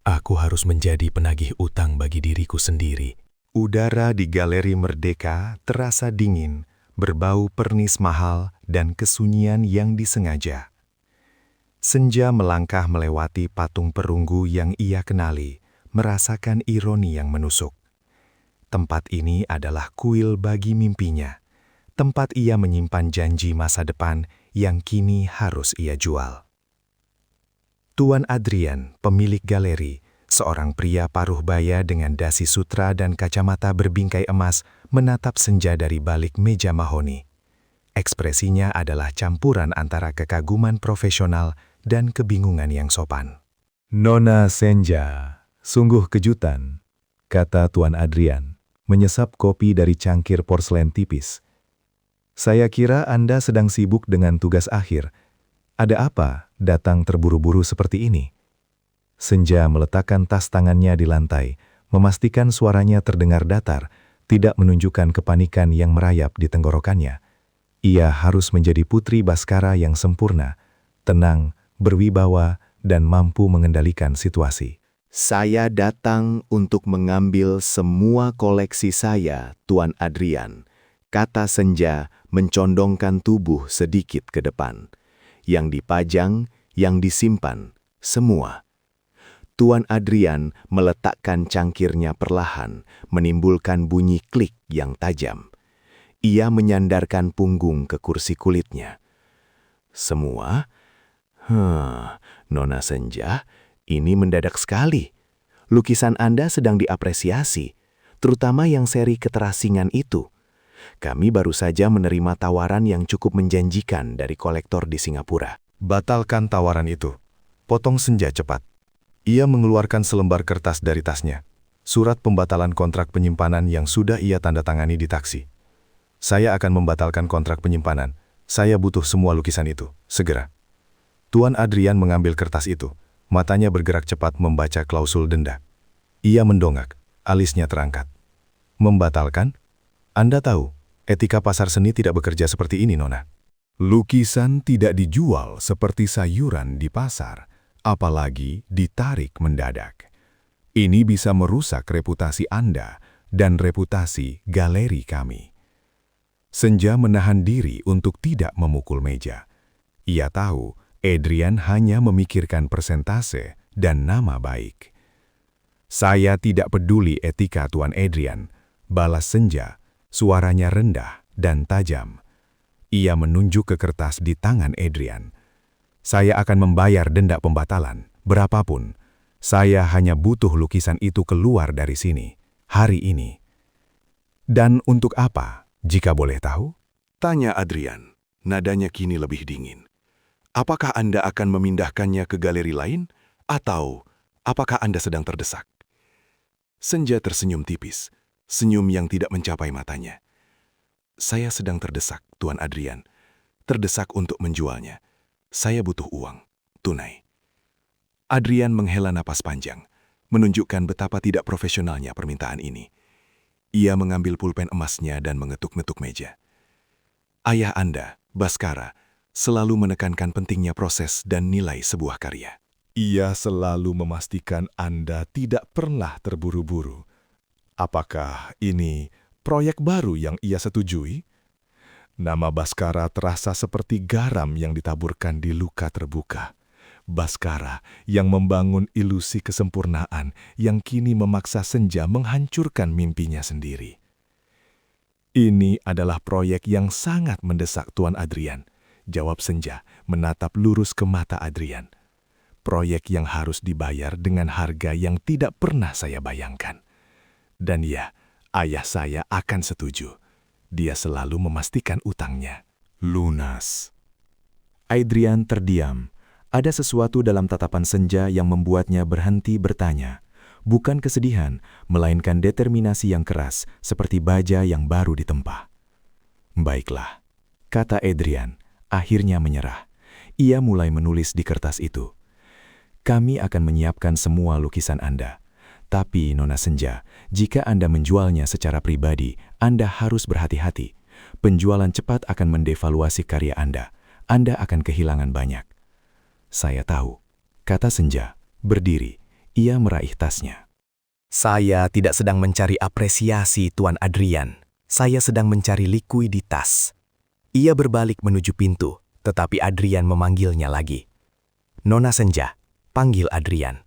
Aku harus menjadi penagih utang bagi diriku sendiri. Udara di Galeri Merdeka terasa dingin, berbau pernis mahal dan kesunyian yang disengaja. Senja melangkah melewati patung perunggu yang ia kenali, merasakan ironi yang menusuk. Tempat ini adalah kuil bagi mimpinya. Tempat ia menyimpan janji masa depan yang kini harus ia jual. Tuan Adrian, pemilik galeri, seorang pria paruh baya dengan dasi sutra dan kacamata berbingkai emas, menatap Senja dari balik meja mahoni. Ekspresinya adalah campuran antara kekaguman profesional dan kebingungan yang sopan. "Nona Senja, sungguh kejutan," kata Tuan Adrian, menyesap kopi dari cangkir porselen tipis. "Saya kira Anda sedang sibuk dengan tugas akhir. Ada apa datang terburu-buru seperti ini?" Senja meletakkan tas tangannya di lantai, memastikan suaranya terdengar datar, tidak menunjukkan kepanikan yang merayap di tenggorokannya. Ia harus menjadi putri Baskara yang sempurna, tenang, berwibawa, dan mampu mengendalikan situasi. Saya datang untuk mengambil semua koleksi saya, Tuan Adrian, kata Senja mencondongkan tubuh sedikit ke depan. Yang dipajang, yang disimpan, semua. Tuan Adrian meletakkan cangkirnya perlahan, menimbulkan bunyi klik yang tajam. Ia menyandarkan punggung ke kursi kulitnya. "Semua? Nona Senja, ini mendadak sekali. Lukisan Anda sedang diapresiasi, terutama yang seri keterasingan itu. Kami baru saja menerima tawaran yang cukup menjanjikan dari kolektor di Singapura." "Batalkan tawaran itu," potong Senja cepat. Ia mengeluarkan selembar kertas dari tasnya, surat pembatalan kontrak penyimpanan yang sudah ia tanda tangani di taksi. "Saya akan membatalkan kontrak penyimpanan. Saya butuh semua lukisan itu, segera." Tuan Adrian mengambil kertas itu, matanya bergerak cepat membaca klausul denda. Ia mendongak, alisnya terangkat. "Membatalkan? Anda tahu, etika pasar seni tidak bekerja seperti ini, Nona. Lukisan tidak dijual seperti sayuran di pasar, apalagi ditarik mendadak. Ini bisa merusak reputasi Anda dan reputasi galeri kami." Senja menahan diri untuk tidak memukul meja. Ia tahu Adrian hanya memikirkan persentase dan nama baik. "Saya tidak peduli etika Tuan Adrian," balas Senja, suaranya rendah dan tajam. Ia menunjuk ke kertas di tangan Adrian. "Saya akan membayar denda pembatalan, berapapun. Saya hanya butuh lukisan itu keluar dari sini, hari ini." "Dan untuk apa, jika boleh tahu?" Tanya Adrian, nadanya kini lebih dingin. Apakah Anda akan memindahkannya ke galeri lain? Atau apakah Anda sedang terdesak? Senja tersenyum tipis, senyum yang tidak mencapai matanya. Saya sedang terdesak, Tuan Adrian. Terdesak untuk menjualnya. Saya butuh uang, tunai. Adrian menghela napas panjang, menunjukkan betapa tidak profesionalnya permintaan ini. Ia mengambil pulpen emasnya dan mengetuk-ngetuk meja. Ayah Anda, Baskara, selalu menekankan pentingnya proses dan nilai sebuah karya. Ia selalu memastikan Anda tidak pernah terburu-buru. Apakah ini proyek baru yang ia setujui? Nama Baskara terasa seperti garam yang ditaburkan di luka terbuka. Baskara yang membangun ilusi kesempurnaan yang kini memaksa Senja menghancurkan mimpinya sendiri. Ini adalah proyek yang sangat mendesak Tuan Adrian, jawab Senja menatap lurus ke mata Adrian. Proyek yang harus dibayar dengan harga yang tidak pernah saya bayangkan. Dan ya, ayah saya akan setuju. Dia selalu memastikan utangnya lunas. Adrian terdiam. Ada sesuatu dalam tatapan Senja yang membuatnya berhenti bertanya. Bukan kesedihan, melainkan determinasi yang keras, seperti baja yang baru ditempa. Baiklah, kata Adrian, akhirnya menyerah. Ia mulai menulis di kertas itu. Kami akan menyiapkan semua lukisan Anda. Tapi, Nona Senja, jika Anda menjualnya secara pribadi, Anda harus berhati-hati. Penjualan cepat akan mendevaluasi karya Anda. Anda akan kehilangan banyak. Saya tahu, kata Senja, berdiri. Ia meraih tasnya. Saya tidak sedang mencari apresiasi, Tuan Adrian. Saya sedang mencari likuiditas. Ia berbalik menuju pintu, tetapi Adrian memanggilnya lagi. Nona Senja, panggil Adrian.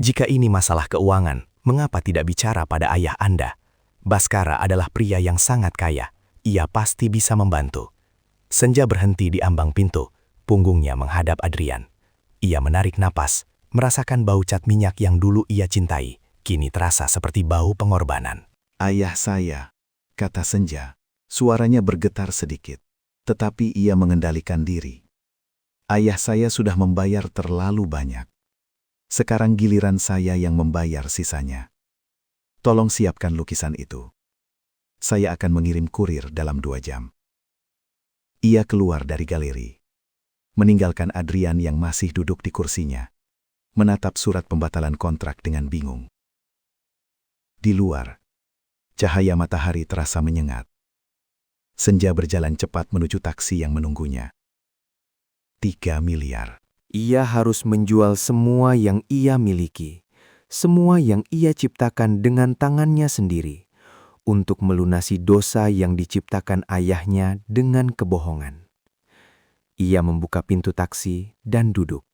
Jika ini masalah keuangan, mengapa tidak bicara pada ayah Anda? Baskara adalah pria yang sangat kaya. Ia pasti bisa membantu. Senja berhenti di ambang pintu, punggungnya menghadap Adrian. Ia menarik napas, merasakan bau cat minyak yang dulu ia cintai, kini terasa seperti bau pengorbanan. Ayah saya, kata Senja. Suaranya bergetar sedikit, tetapi ia mengendalikan diri. Ayah saya sudah membayar terlalu banyak. Sekarang giliran saya yang membayar sisanya. Tolong siapkan lukisan itu. Saya akan mengirim kurir dalam 2 jam. Ia keluar dari galeri, meninggalkan Adrian yang masih duduk di kursinya, menatap surat pembatalan kontrak dengan bingung. Di luar, cahaya matahari terasa menyengat. Senja berjalan cepat menuju taksi yang menunggunya. 3 miliar. Ia harus menjual semua yang ia miliki, semua yang ia ciptakan dengan tangannya sendiri, untuk melunasi dosa yang diciptakan ayahnya dengan kebohongan. Ia membuka pintu taksi dan duduk.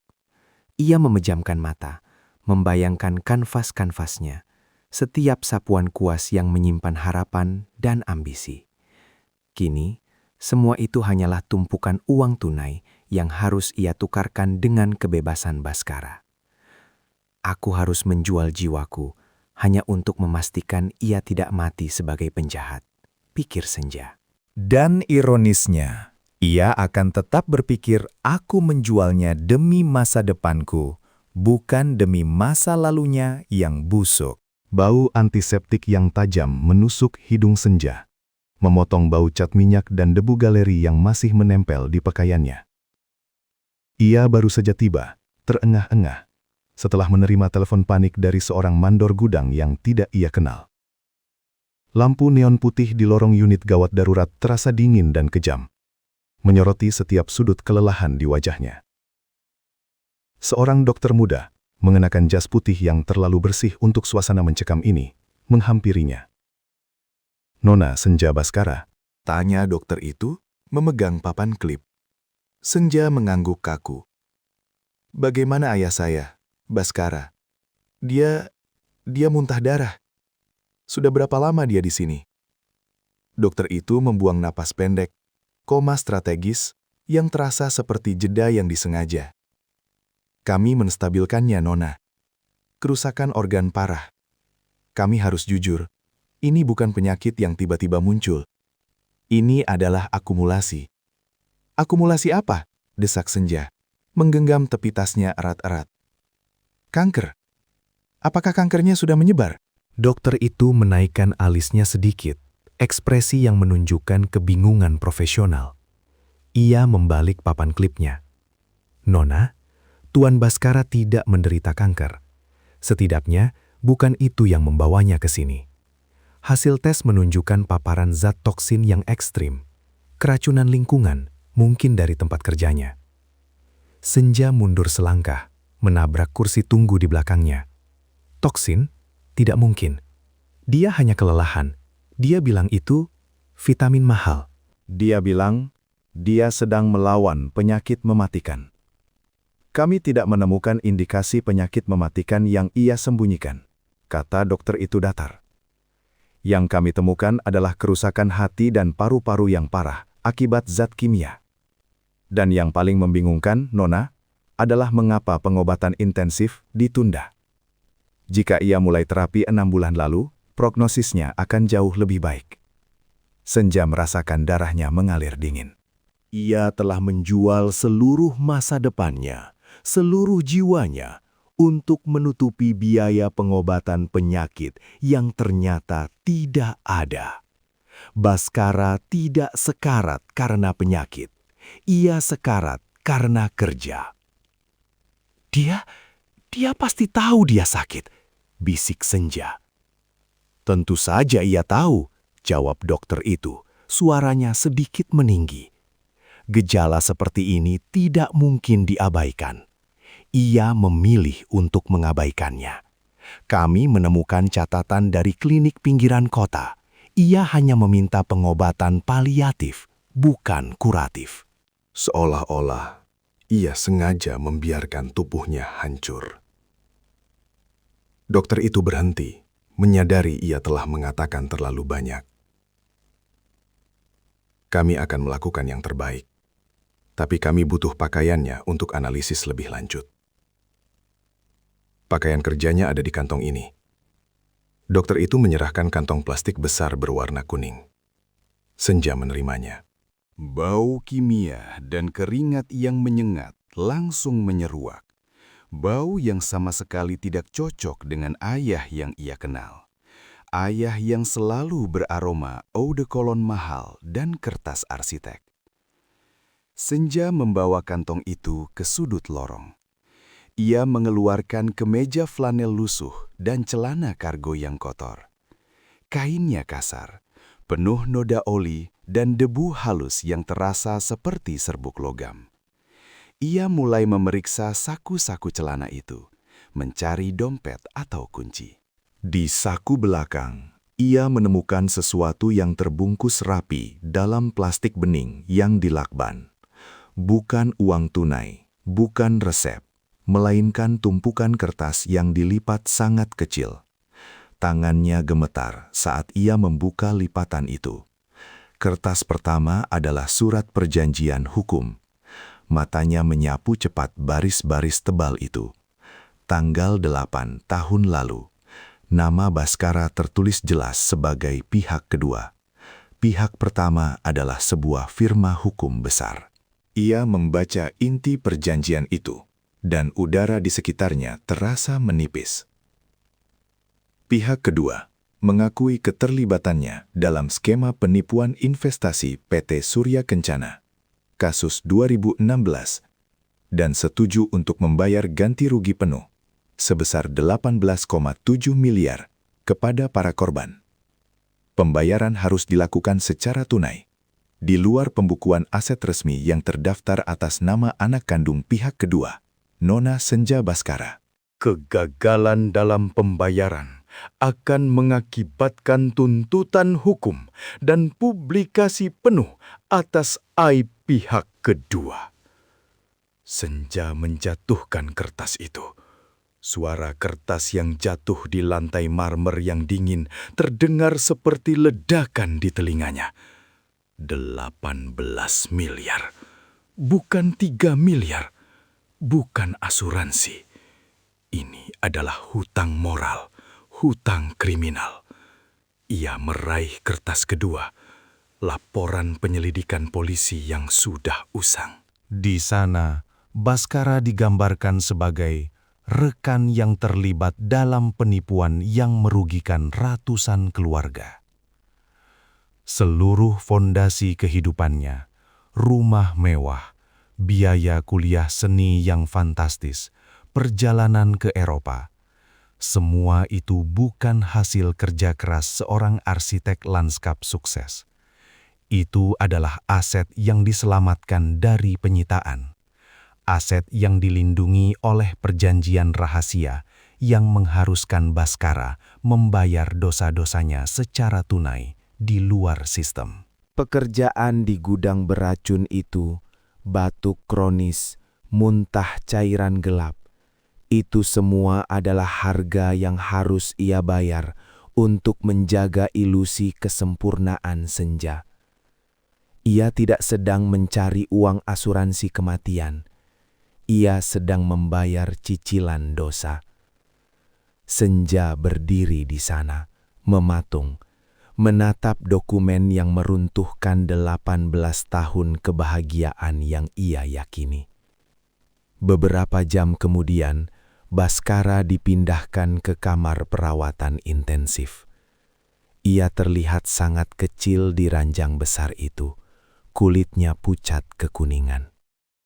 Ia memejamkan mata, membayangkan kanvas-kanvasnya, setiap sapuan kuas yang menyimpan harapan dan ambisi. Kini, semua itu hanyalah tumpukan uang tunai yang harus ia tukarkan dengan kebebasan Baskara. Aku harus menjual jiwaku hanya untuk memastikan ia tidak mati sebagai penjahat, pikir Senja. Dan ironisnya, ia akan tetap berpikir aku menjualnya demi masa depanku, bukan demi masa lalunya yang busuk. Bau antiseptik yang tajam menusuk hidung Senja, memotong bau cat minyak dan debu galeri yang masih menempel di pakaiannya. Ia baru saja tiba, terengah-engah, setelah menerima telepon panik dari seorang mandor gudang yang tidak ia kenal. Lampu neon putih di lorong unit gawat darurat terasa dingin dan kejam, menyoroti setiap sudut kelelahan di wajahnya. Seorang dokter muda, mengenakan jas putih yang terlalu bersih untuk suasana mencekam ini, menghampirinya. Nona Senja Baskara, Tanya dokter itu, memegang papan klip. Senja mengangguk kaku. Bagaimana ayah saya, Baskara? Dia muntah darah. Sudah berapa lama dia di sini? Dokter itu membuang napas pendek, koma strategis, yang terasa seperti jeda yang disengaja. Kami menstabilkannya, Nona. Kerusakan organ parah. Kami harus jujur, ini bukan penyakit yang tiba-tiba muncul. Ini adalah akumulasi. Akumulasi apa? Desak Senja. menggenggam tepi tasnya erat-erat. Kanker? Apakah kankernya sudah menyebar? Dokter itu menaikkan alisnya sedikit, ekspresi yang menunjukkan kebingungan profesional. Ia membalik papan klipnya. Nona, Tuan Baskara tidak menderita kanker. Setidaknya, bukan itu yang membawanya ke sini. Hasil tes menunjukkan paparan zat toksin yang ekstrim. Keracunan lingkungan, mungkin dari tempat kerjanya. Senja mundur selangkah, menabrak kursi tunggu di belakangnya. Toksin? Tidak mungkin. Dia hanya kelelahan. Dia bilang itu vitamin mahal. Dia bilang, dia sedang melawan penyakit mematikan. Kami tidak menemukan indikasi penyakit mematikan yang ia sembunyikan, kata dokter itu datar. Yang kami temukan adalah kerusakan hati dan paru-paru yang parah akibat zat kimia. Dan yang paling membingungkan, Nona, adalah mengapa pengobatan intensif ditunda. Jika ia mulai terapi 6 bulan lalu, prognosisnya akan jauh lebih baik. Senja merasakan darahnya mengalir dingin. Ia telah menjual seluruh masa depannya, seluruh jiwanya, untuk menutupi biaya pengobatan penyakit yang ternyata tidak ada. Baskara tidak sekarat karena penyakit. Ia sekarat karena kerja. Dia pasti tahu dia sakit, bisik Senja. Tentu saja ia tahu, jawab dokter itu, suaranya sedikit meninggi. Gejala seperti ini tidak mungkin diabaikan. Ia memilih untuk mengabaikannya. Kami menemukan catatan dari klinik pinggiran kota. Ia hanya meminta pengobatan paliatif, bukan kuratif. Seolah-olah ia sengaja membiarkan tubuhnya hancur. Dokter itu berhenti, menyadari ia telah mengatakan terlalu banyak. Kami akan melakukan yang terbaik, tapi kami butuh pakaiannya untuk analisis lebih lanjut. Pakaian kerjanya ada di kantong ini. Dokter itu menyerahkan kantong plastik besar berwarna kuning. Senja menerimanya. Bau kimia dan keringat yang menyengat langsung menyeruak. Bau yang sama sekali tidak cocok dengan ayah yang ia kenal. Ayah yang selalu beraroma eau de cologne mahal dan kertas arsitek. Senja membawa kantong itu ke sudut lorong. Ia mengeluarkan kemeja flanel lusuh dan celana kargo yang kotor. Kainnya kasar, penuh noda oli dan debu halus yang terasa seperti serbuk logam. Ia mulai memeriksa saku-saku celana itu, mencari dompet atau kunci. Di saku belakang, ia menemukan sesuatu yang terbungkus rapi dalam plastik bening yang dilakban. Bukan uang tunai, bukan resep, melainkan tumpukan kertas yang dilipat sangat kecil. Tangannya gemetar saat ia membuka lipatan itu. Kertas pertama adalah surat perjanjian hukum. Matanya menyapu cepat baris-baris tebal itu. Tanggal 8 tahun lalu, nama Baskara tertulis jelas sebagai pihak kedua. Pihak pertama adalah sebuah firma hukum besar. Ia membaca inti perjanjian itu, dan udara di sekitarnya terasa menipis. Pihak kedua mengakui keterlibatannya dalam skema penipuan investasi PT Surya Kencana, kasus 2016, dan setuju untuk membayar ganti rugi penuh sebesar 18,7 miliar kepada para korban. Pembayaran harus dilakukan secara tunai, di luar pembukuan aset resmi yang terdaftar atas nama anak kandung pihak kedua, Nona Senja Baskara. Kegagalan dalam pembayaran akan mengakibatkan tuntutan hukum dan publikasi penuh atas aib pihak kedua. Senja menjatuhkan kertas itu. Suara kertas yang jatuh di lantai marmer yang dingin terdengar seperti ledakan di telinganya. 18 miliar. Bukan 3 miliar. Bukan asuransi. Ini adalah hutang moral, hutang kriminal. Ia meraih kertas kedua, laporan penyelidikan polisi yang sudah usang. Di sana, Baskara digambarkan sebagai rekan yang terlibat dalam penipuan yang merugikan ratusan keluarga. Seluruh fondasi kehidupannya, rumah mewah, biaya kuliah seni yang fantastis, perjalanan ke Eropa, semua itu bukan hasil kerja keras seorang arsitek lanskap sukses. Itu adalah aset yang diselamatkan dari penyitaan. Aset yang dilindungi oleh perjanjian rahasia yang mengharuskan Baskara membayar dosa-dosanya secara tunai di luar sistem. Pekerjaan di gudang beracun itu, batuk kronis, muntah cairan gelap, itu semua adalah harga yang harus ia bayar untuk menjaga ilusi kesempurnaan senja. Ia tidak sedang mencari uang asuransi kematian. Ia sedang membayar cicilan dosa. Senja berdiri di sana, mematung, menatap dokumen yang meruntuhkan 18 tahun kebahagiaan yang ia yakini. Beberapa jam kemudian, Baskara dipindahkan ke kamar perawatan intensif. Ia terlihat sangat kecil di ranjang besar itu, kulitnya pucat kekuningan.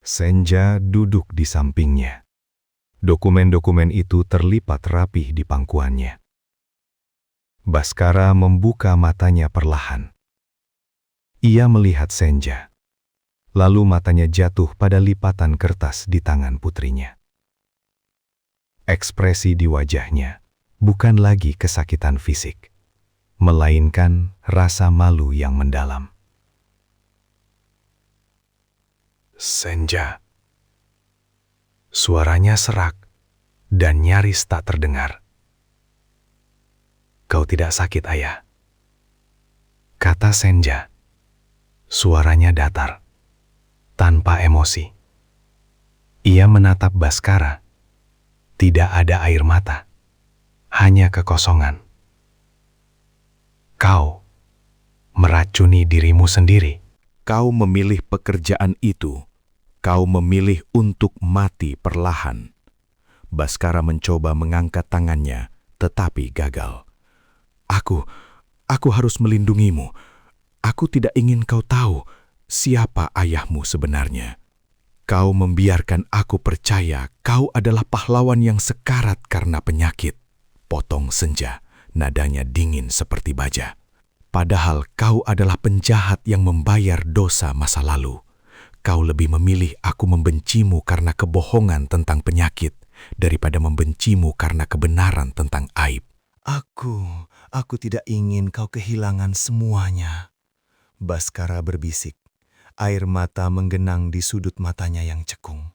Senja duduk di sampingnya. Dokumen-dokumen itu terlipat rapih di pangkuannya. Baskara membuka matanya perlahan. Ia melihat Senja. Lalu matanya jatuh pada lipatan kertas di tangan putrinya. Ekspresi di wajahnya bukan lagi kesakitan fisik, melainkan rasa malu yang mendalam. Senja. Suaranya serak dan nyaris tak terdengar. Kau tidak sakit, Ayah, kata Senja. Suaranya datar, tanpa emosi. Ia menatap Baskara. Tidak ada air mata, hanya kekosongan. Kau meracuni dirimu sendiri. Kau memilih pekerjaan itu. Kau memilih untuk mati perlahan. Baskara mencoba mengangkat tangannya, tetapi gagal. Aku harus melindungimu. Aku tidak ingin kau tahu siapa ayahmu sebenarnya. Kau membiarkan aku percaya kau adalah pahlawan yang sekarat karena penyakit. Potong Senja, nadanya dingin seperti baja. Padahal kau adalah penjahat yang membayar dosa masa lalu. Kau lebih memilih aku membencimu karena kebohongan tentang penyakit daripada membencimu karena kebenaran tentang aib. Aku tidak ingin kau kehilangan semuanya. Baskara berbisik. Air mata menggenang di sudut matanya yang cekung.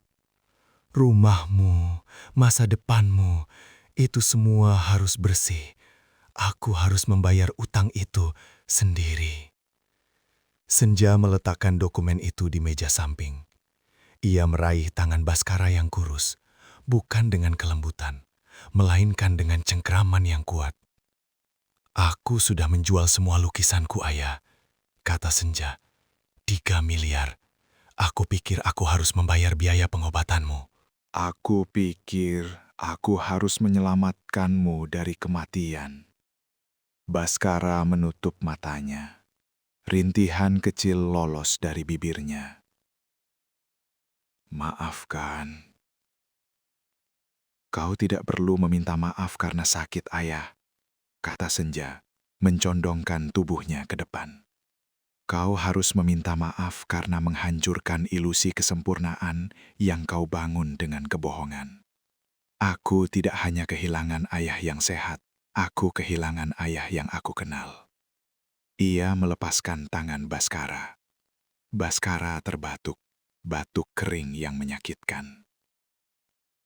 Rumahmu, masa depanmu, itu semua harus bersih. Aku harus membayar utang itu sendiri. Senja meletakkan dokumen itu di meja samping. Ia meraih tangan Baskara yang kurus, bukan dengan kelembutan, melainkan dengan cengkraman yang kuat. Aku sudah menjual semua lukisanku, Ayah, kata Senja. 3 miliar. Aku pikir aku harus membayar biaya pengobatanmu. Aku pikir aku harus menyelamatkanmu dari kematian. Baskara menutup matanya. Rintihan kecil lolos dari bibirnya. Maafkan. Kau tidak perlu meminta maaf karena sakit, Ayah, kata Senja, mencondongkan tubuhnya ke depan. Kau harus meminta maaf karena menghancurkan ilusi kesempurnaan yang kau bangun dengan kebohongan. Aku tidak hanya kehilangan ayah yang sehat, aku kehilangan ayah yang aku kenal. Ia melepaskan tangan Baskara. Baskara terbatuk, batuk kering yang menyakitkan.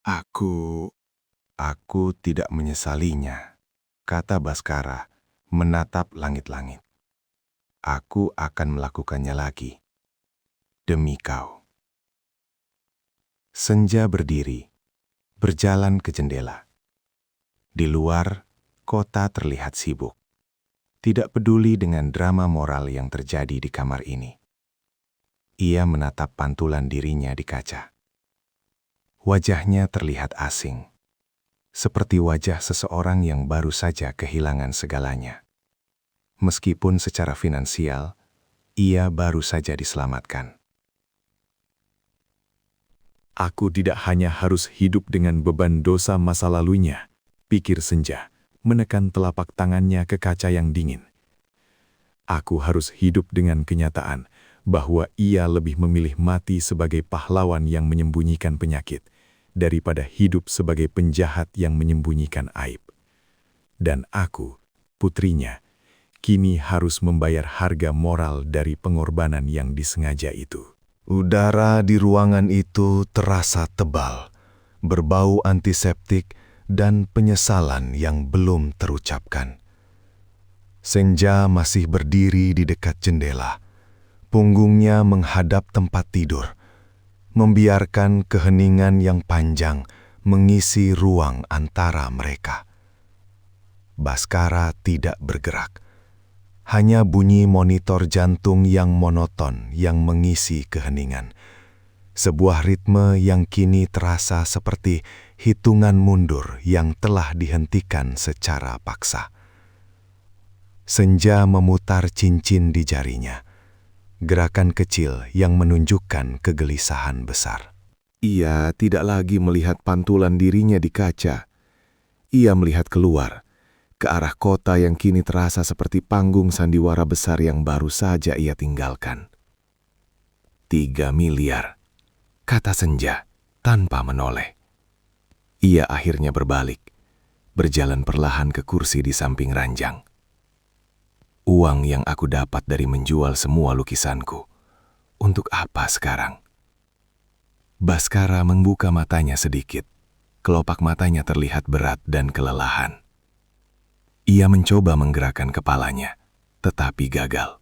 Aku Tidak menyesalinya, kata Baskara, menatap langit-langit. Aku akan melakukannya lagi. Demi kau. Senja berdiri, berjalan ke jendela. Di luar, kota terlihat sibuk. Tidak peduli dengan drama moral yang terjadi di kamar ini. Ia menatap pantulan dirinya di kaca. Wajahnya terlihat asing, seperti wajah seseorang yang baru saja kehilangan segalanya. Meskipun secara finansial, ia baru saja diselamatkan. Aku tidak hanya harus hidup dengan beban dosa masa lalunya, pikir Senja, menekan telapak tangannya ke kaca yang dingin. Aku harus hidup dengan kenyataan bahwa ia lebih memilih mati sebagai pahlawan yang menyembunyikan penyakit, daripada hidup sebagai penjahat yang menyembunyikan aib. Dan aku, putrinya, kini harus membayar harga moral dari pengorbanan yang disengaja itu. Udara di ruangan itu terasa tebal, berbau antiseptik dan penyesalan yang belum terucapkan. Senja masih berdiri di dekat jendela, punggungnya menghadap tempat tidur, membiarkan keheningan yang panjang mengisi ruang antara mereka. Baskara tidak bergerak. Hanya bunyi monitor jantung yang monoton yang mengisi keheningan. Sebuah ritme yang kini terasa seperti hitungan mundur yang telah dihentikan secara paksa. Senja memutar cincin di jarinya. Gerakan kecil yang menunjukkan kegelisahan besar. Ia tidak lagi melihat pantulan dirinya di kaca. Ia melihat keluar, ke arah kota yang kini terasa seperti panggung sandiwara besar yang baru saja ia tinggalkan. 3 miliar, kata Senja tanpa menoleh. Ia akhirnya berbalik, berjalan perlahan ke kursi di samping ranjang. Uang yang aku dapat dari menjual semua lukisanku, untuk apa sekarang? Baskara membuka matanya sedikit. Kelopak matanya terlihat berat dan kelelahan. Ia mencoba menggerakkan kepalanya, tetapi gagal.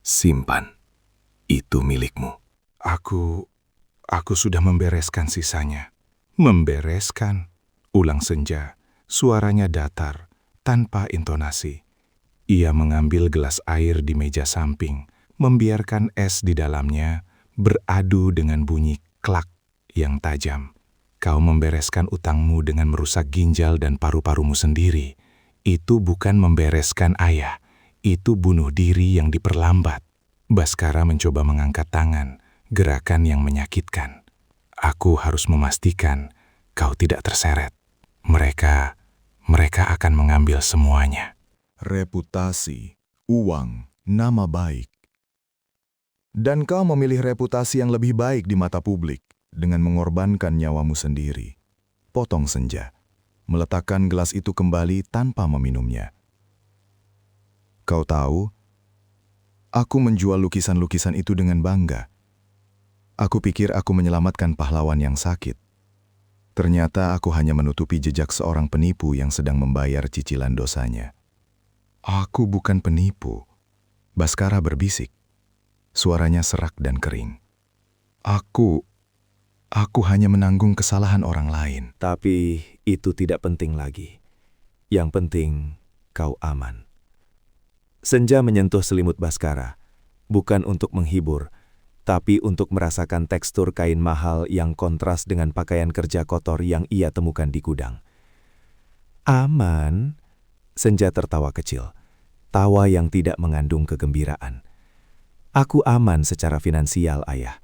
Simpan, itu milikmu. Aku sudah membereskan sisanya. Membereskan, ulang Senja, suaranya datar, tanpa intonasi. Ia mengambil gelas air di meja samping, membiarkan es di dalamnya beradu dengan bunyi klak yang tajam. Kau membereskan utangmu dengan merusak ginjal dan paru-parumu sendiri. Itu bukan membereskan ayah, itu bunuh diri yang diperlambat. Baskara mencoba mengangkat tangan, gerakan yang menyakitkan. Aku harus memastikan kau tidak terseret. Mereka akan mengambil semuanya. Reputasi, uang, nama baik. Dan kau memilih reputasi yang lebih baik di mata publik dengan mengorbankan nyawamu sendiri. Potong Senja, meletakkan gelas itu kembali tanpa meminumnya. Kau tahu, aku menjual lukisan-lukisan itu dengan bangga. Aku pikir aku menyelamatkan pahlawan yang sakit. Ternyata aku hanya menutupi jejak seorang penipu yang sedang membayar cicilan dosanya. Aku bukan penipu, Baskara berbisik. Suaranya serak dan kering. Aku hanya menanggung kesalahan orang lain. Tapi itu tidak penting lagi. Yang penting, kau aman. Senja menyentuh selimut Baskara, bukan untuk menghibur, tapi untuk merasakan tekstur kain mahal yang kontras dengan pakaian kerja kotor yang ia temukan di gudang. Aman? Senja tertawa kecil, tawa yang tidak mengandung kegembiraan. Aku aman secara finansial, ayah.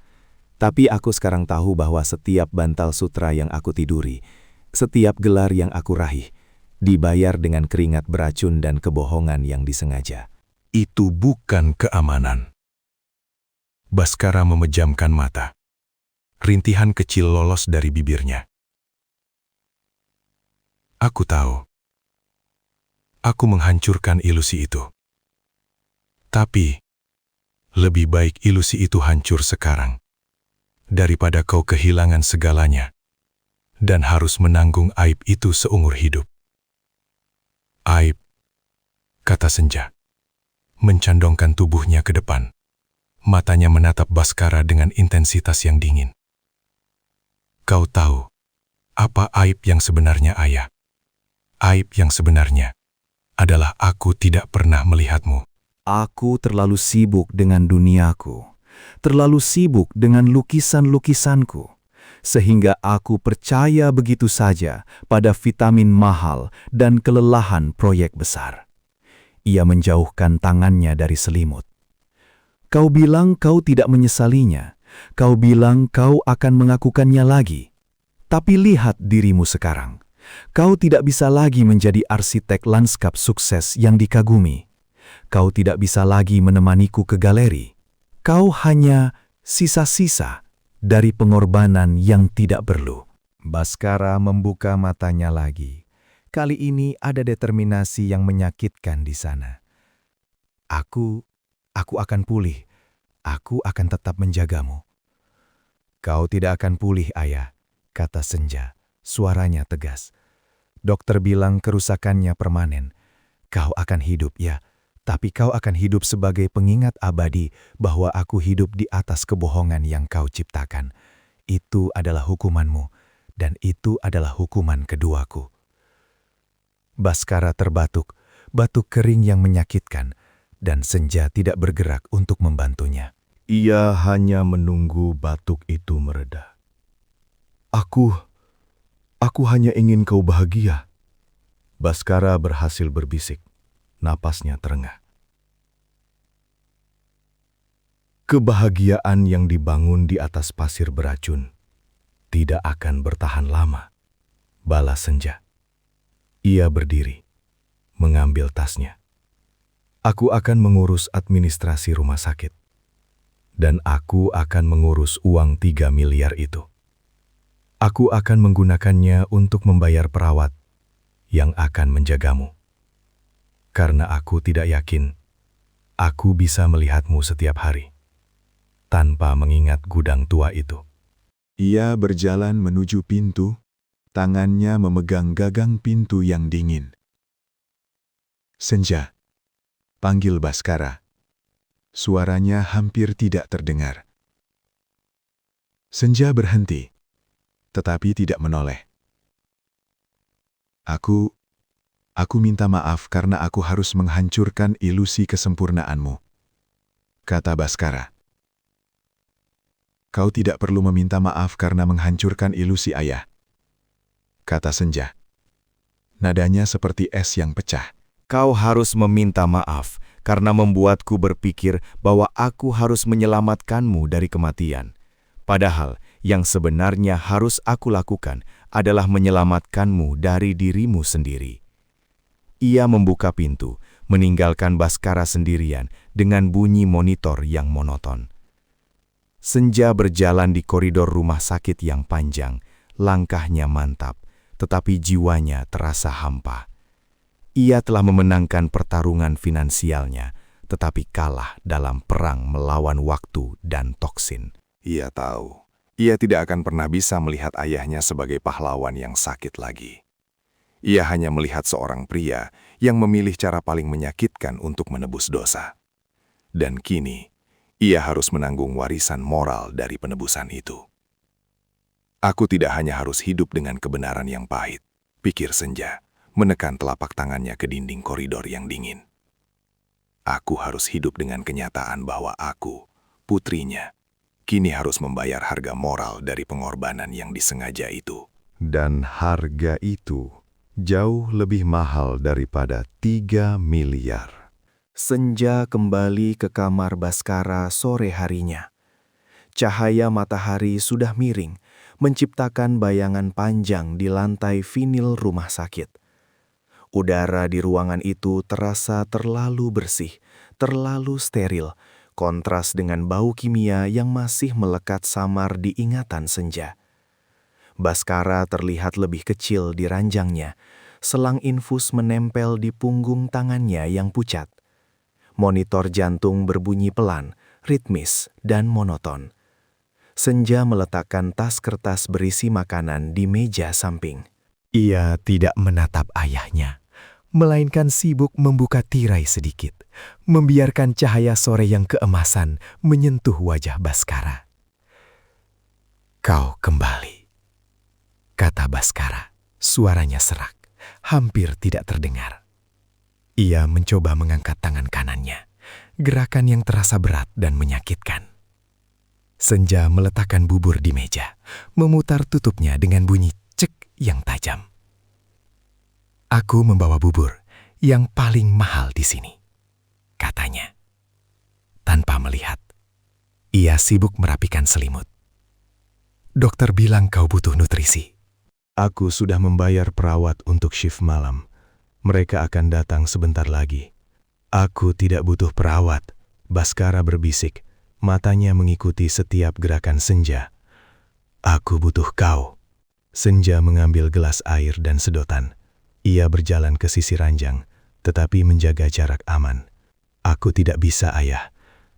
Tapi aku sekarang tahu bahwa setiap bantal sutra yang aku tiduri, setiap gelar yang aku raih, dibayar dengan keringat beracun dan kebohongan yang disengaja. Itu bukan keamanan. Baskara memejamkan mata. Rintihan kecil lolos dari bibirnya. Aku tahu. Aku menghancurkan ilusi itu. Tapi, lebih baik ilusi itu hancur sekarang, daripada kau kehilangan segalanya, dan harus menanggung aib itu seumur hidup. Aib, kata Senja, mencandongkan tubuhnya ke depan. Matanya menatap Baskara dengan intensitas yang dingin. Kau tahu, apa aib yang sebenarnya, ayah? Aib yang sebenarnya adalah aku tidak pernah melihatmu. Aku terlalu sibuk dengan duniaku, terlalu sibuk dengan lukisan-lukisanku, sehingga aku percaya begitu saja pada vitamin mahal dan kelelahan proyek besar. Ia menjauhkan tangannya dari selimut. Kau bilang kau tidak menyesalinya. Kau bilang kau akan mengakukannya lagi. Tapi lihat dirimu sekarang. Kau tidak bisa lagi menjadi arsitek lanskap sukses yang dikagumi. Kau tidak bisa lagi menemaniku ke galeri. Kau hanya sisa-sisa dari pengorbanan yang tidak perlu. Baskara membuka matanya lagi. Kali ini ada determinasi yang menyakitkan di sana. Aku akan pulih. Aku akan tetap menjagamu. Kau tidak akan pulih, Ayah, kata Senja. Suaranya tegas. Dokter bilang kerusakannya permanen. Kau akan hidup, ya. Tapi kau akan hidup sebagai pengingat abadi bahwa aku hidup di atas kebohongan yang kau ciptakan. Itu adalah hukumanmu, dan itu adalah hukuman keduaku. Baskara terbatuk, batuk kering yang menyakitkan, dan Senja tidak bergerak untuk membantunya. Ia hanya menunggu batuk itu mereda. Aku hanya ingin kau bahagia. Baskara berhasil berbisik. Napasnya terengah. Kebahagiaan yang dibangun di atas pasir beracun tidak akan bertahan lama, balas Senja. Ia berdiri, mengambil tasnya. Aku akan mengurus administrasi rumah sakit. Dan aku akan mengurus uang 3 miliar itu. Aku akan menggunakannya untuk membayar perawat yang akan menjagamu. Karena aku tidak yakin aku bisa melihatmu setiap hari tanpa mengingat gudang tua itu. Ia berjalan menuju pintu, tangannya memegang gagang pintu yang dingin. Senja, panggil Baskara. Suaranya hampir tidak terdengar. Senja berhenti, tetapi tidak menoleh. Aku minta maaf karena aku harus menghancurkan ilusi kesempurnaanmu, kata Baskara. Kau tidak perlu meminta maaf karena menghancurkan ilusi ayah, kata Senja. Nadanya seperti es yang pecah. Kau harus meminta maaf karena membuatku berpikir bahwa aku harus menyelamatkanmu dari kematian. Padahal yang sebenarnya harus aku lakukan adalah menyelamatkanmu dari dirimu sendiri. Ia membuka pintu, meninggalkan Baskara sendirian dengan bunyi monitor yang monoton. Senja berjalan di koridor rumah sakit yang panjang, langkahnya mantap, tetapi jiwanya terasa hampa. Ia telah memenangkan pertarungan finansialnya, tetapi kalah dalam perang melawan waktu dan toksin. Ia tahu, ia tidak akan pernah bisa melihat ayahnya sebagai pahlawan yang sakit lagi. Ia hanya melihat seorang pria yang memilih cara paling menyakitkan untuk menebus dosa. Dan kini, ia harus menanggung warisan moral dari penebusan itu. Aku tidak hanya harus hidup dengan kebenaran yang pahit, pikir Senja, menekan telapak tangannya ke dinding koridor yang dingin. Aku harus hidup dengan kenyataan bahwa aku, putrinya, kini harus membayar harga moral dari pengorbanan yang disengaja itu. Dan harga itu jauh lebih mahal daripada 3 miliar. Senja kembali ke kamar Baskara sore harinya. Cahaya matahari sudah miring, menciptakan bayangan panjang di lantai vinil rumah sakit. Udara di ruangan itu terasa terlalu bersih, terlalu steril, kontras dengan bau kimia yang masih melekat samar di ingatan Senja. Baskara terlihat lebih kecil di ranjangnya, selang infus menempel di punggung tangannya yang pucat. Monitor jantung berbunyi pelan, ritmis, dan monoton. Senja meletakkan tas kertas berisi makanan di meja samping. Ia tidak menatap ayahnya, melainkan sibuk membuka tirai sedikit, membiarkan cahaya sore yang keemasan menyentuh wajah Baskara. Kau kembali, kata Baskara, suaranya serak, hampir tidak terdengar. Ia mencoba mengangkat tangan kanannya, gerakan yang terasa berat dan menyakitkan. Senja meletakkan bubur di meja, memutar tutupnya dengan bunyi cek yang tajam. Aku membawa bubur yang paling mahal di sini, katanya. Tanpa melihat, ia sibuk merapikan selimut. Dokter bilang kau butuh nutrisi. Aku sudah membayar perawat untuk shift malam. Mereka akan datang sebentar lagi. Aku tidak butuh perawat, Baskara berbisik, matanya mengikuti setiap gerakan Senja. Aku butuh kau. Senja mengambil gelas air dan sedotan. Ia berjalan ke sisi ranjang, tetapi menjaga jarak aman. Aku tidak bisa, Ayah.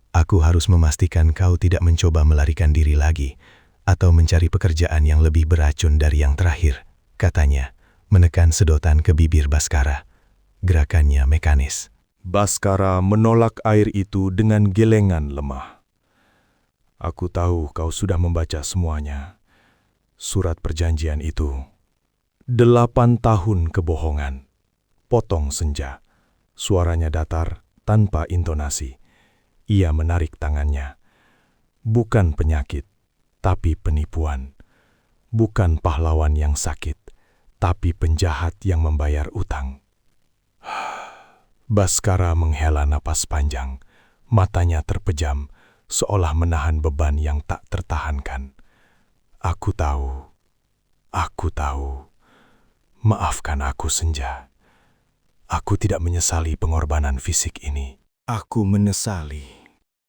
Aku harus memastikan kau tidak mencoba melarikan diri lagi, atau mencari pekerjaan yang lebih beracun dari yang terakhir, katanya, menekan sedotan ke bibir Baskara. Gerakannya mekanis. Baskara menolak air itu dengan gelengan lemah. Aku tahu kau sudah membaca semuanya. Surat perjanjian itu. 8 tahun kebohongan. Potong Senja. Suaranya datar, tanpa intonasi. Ia menarik tangannya. Bukan penyakit, tapi penipuan. Bukan pahlawan yang sakit, tapi penjahat yang membayar utang. Baskara menghela napas panjang. Matanya terpejam, seolah menahan beban yang tak tertahankan. Aku tahu. Maafkan aku, Senja. Aku tidak menyesali pengorbanan fisik ini. Aku menyesali.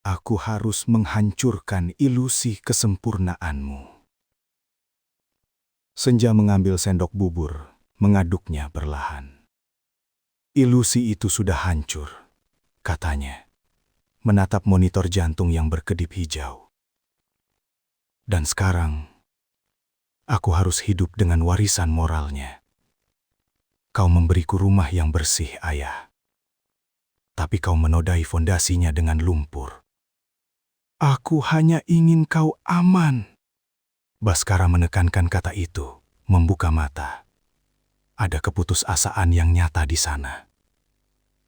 Aku harus menghancurkan ilusi kesempurnaanmu. Senja mengambil sendok bubur, mengaduknya perlahan. Ilusi itu sudah hancur, katanya, menatap monitor jantung yang berkedip hijau. Dan sekarang, aku harus hidup dengan warisan moralnya. Kau memberiku rumah yang bersih, Ayah. Tapi kau menodai fondasinya dengan lumpur. Aku hanya ingin kau aman. Baskara menekankan kata itu, membuka mata. Ada keputusasaan yang nyata di sana.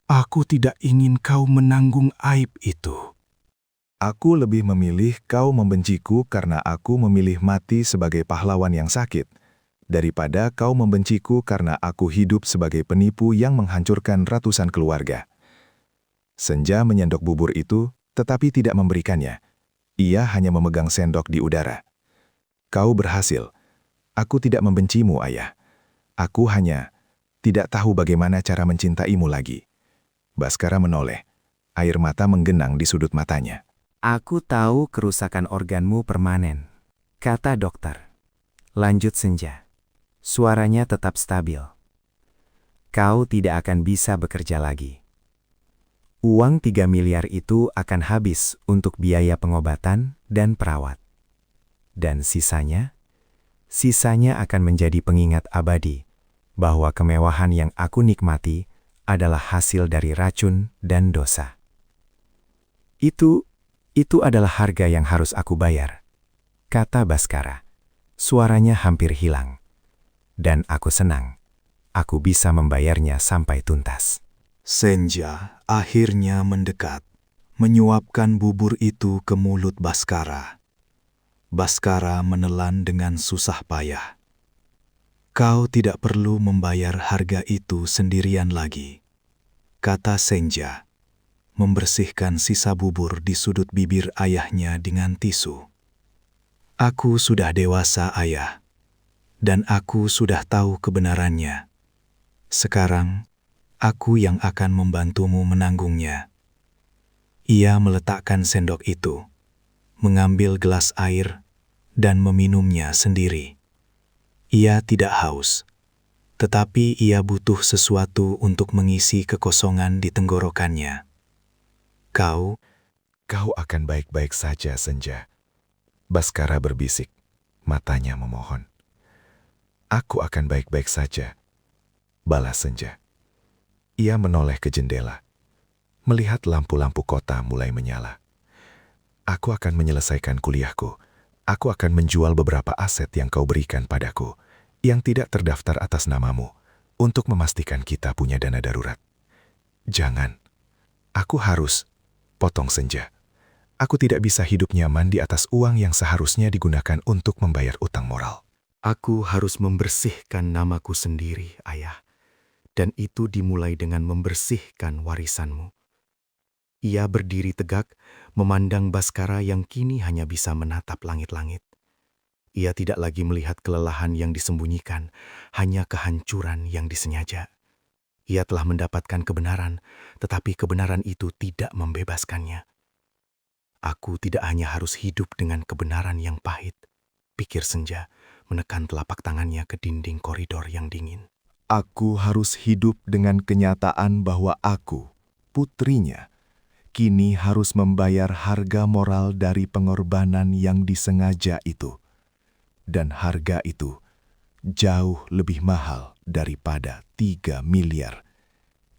Aku tidak ingin kau menanggung aib itu. Aku lebih memilih kau membenciku karena aku memilih mati sebagai pahlawan yang sakit, daripada kau membenciku karena aku hidup sebagai penipu yang menghancurkan ratusan keluarga. Senja menyendok bubur itu, tetapi tidak memberikannya. Ia hanya memegang sendok di udara. Kau berhasil. Aku tidak membencimu, Ayah. Aku hanya tidak tahu bagaimana cara mencintaimu lagi. Baskara menoleh. Air mata menggenang di sudut matanya. Aku tahu kerusakan organmu permanen, kata dokter. Lanjut Senja. Suaranya tetap stabil. Kau tidak akan bisa bekerja lagi. Uang 3 miliar itu akan habis untuk biaya pengobatan dan perawat. Dan sisanya akan menjadi pengingat abadi bahwa kemewahan yang aku nikmati adalah hasil dari racun dan dosa. Itu adalah harga yang harus aku bayar, kata Baskara. Suaranya hampir hilang. Dan aku senang, aku bisa membayarnya sampai tuntas. Senja akhirnya mendekat, menyuapkan bubur itu ke mulut Baskara. Baskara menelan dengan susah payah. Kau tidak perlu membayar harga itu sendirian lagi, kata Senja, membersihkan sisa bubur di sudut bibir ayahnya dengan tisu. Aku sudah dewasa, Ayah, dan aku sudah tahu kebenarannya. Sekarang, aku yang akan membantumu menanggungnya. Ia meletakkan sendok itu, mengambil gelas air, dan meminumnya sendiri. Ia tidak haus, tetapi ia butuh sesuatu untuk mengisi kekosongan di tenggorokannya. Kau akan baik-baik saja, Senja. Baskara berbisik, matanya memohon. Aku akan baik-baik saja, balas Senja. Ia menoleh ke jendela, melihat lampu-lampu kota mulai menyala. Aku akan menyelesaikan kuliahku. Aku akan menjual beberapa aset yang kau berikan padaku, yang tidak terdaftar atas namamu, untuk memastikan kita punya dana darurat. Jangan. Aku harus, potong Senja. Aku tidak bisa hidup nyaman di atas uang yang seharusnya digunakan untuk membayar utang moral. Aku harus membersihkan namaku sendiri, Ayah. Dan itu dimulai dengan membersihkan warisanmu. Ia berdiri tegak, memandang Baskara yang kini hanya bisa menatap langit-langit. Ia tidak lagi melihat kelelahan yang disembunyikan, hanya kehancuran yang disengaja. Ia telah mendapatkan kebenaran, tetapi kebenaran itu tidak membebaskannya. Aku tidak hanya harus hidup dengan kebenaran yang pahit, pikir Senja, menekan telapak tangannya ke dinding koridor yang dingin. Aku harus hidup dengan kenyataan bahwa aku, putrinya, kini harus membayar harga moral dari pengorbanan yang disengaja itu. Dan harga itu jauh lebih mahal daripada 3 miliar.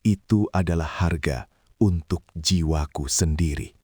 Itu adalah harga untuk jiwaku sendiri.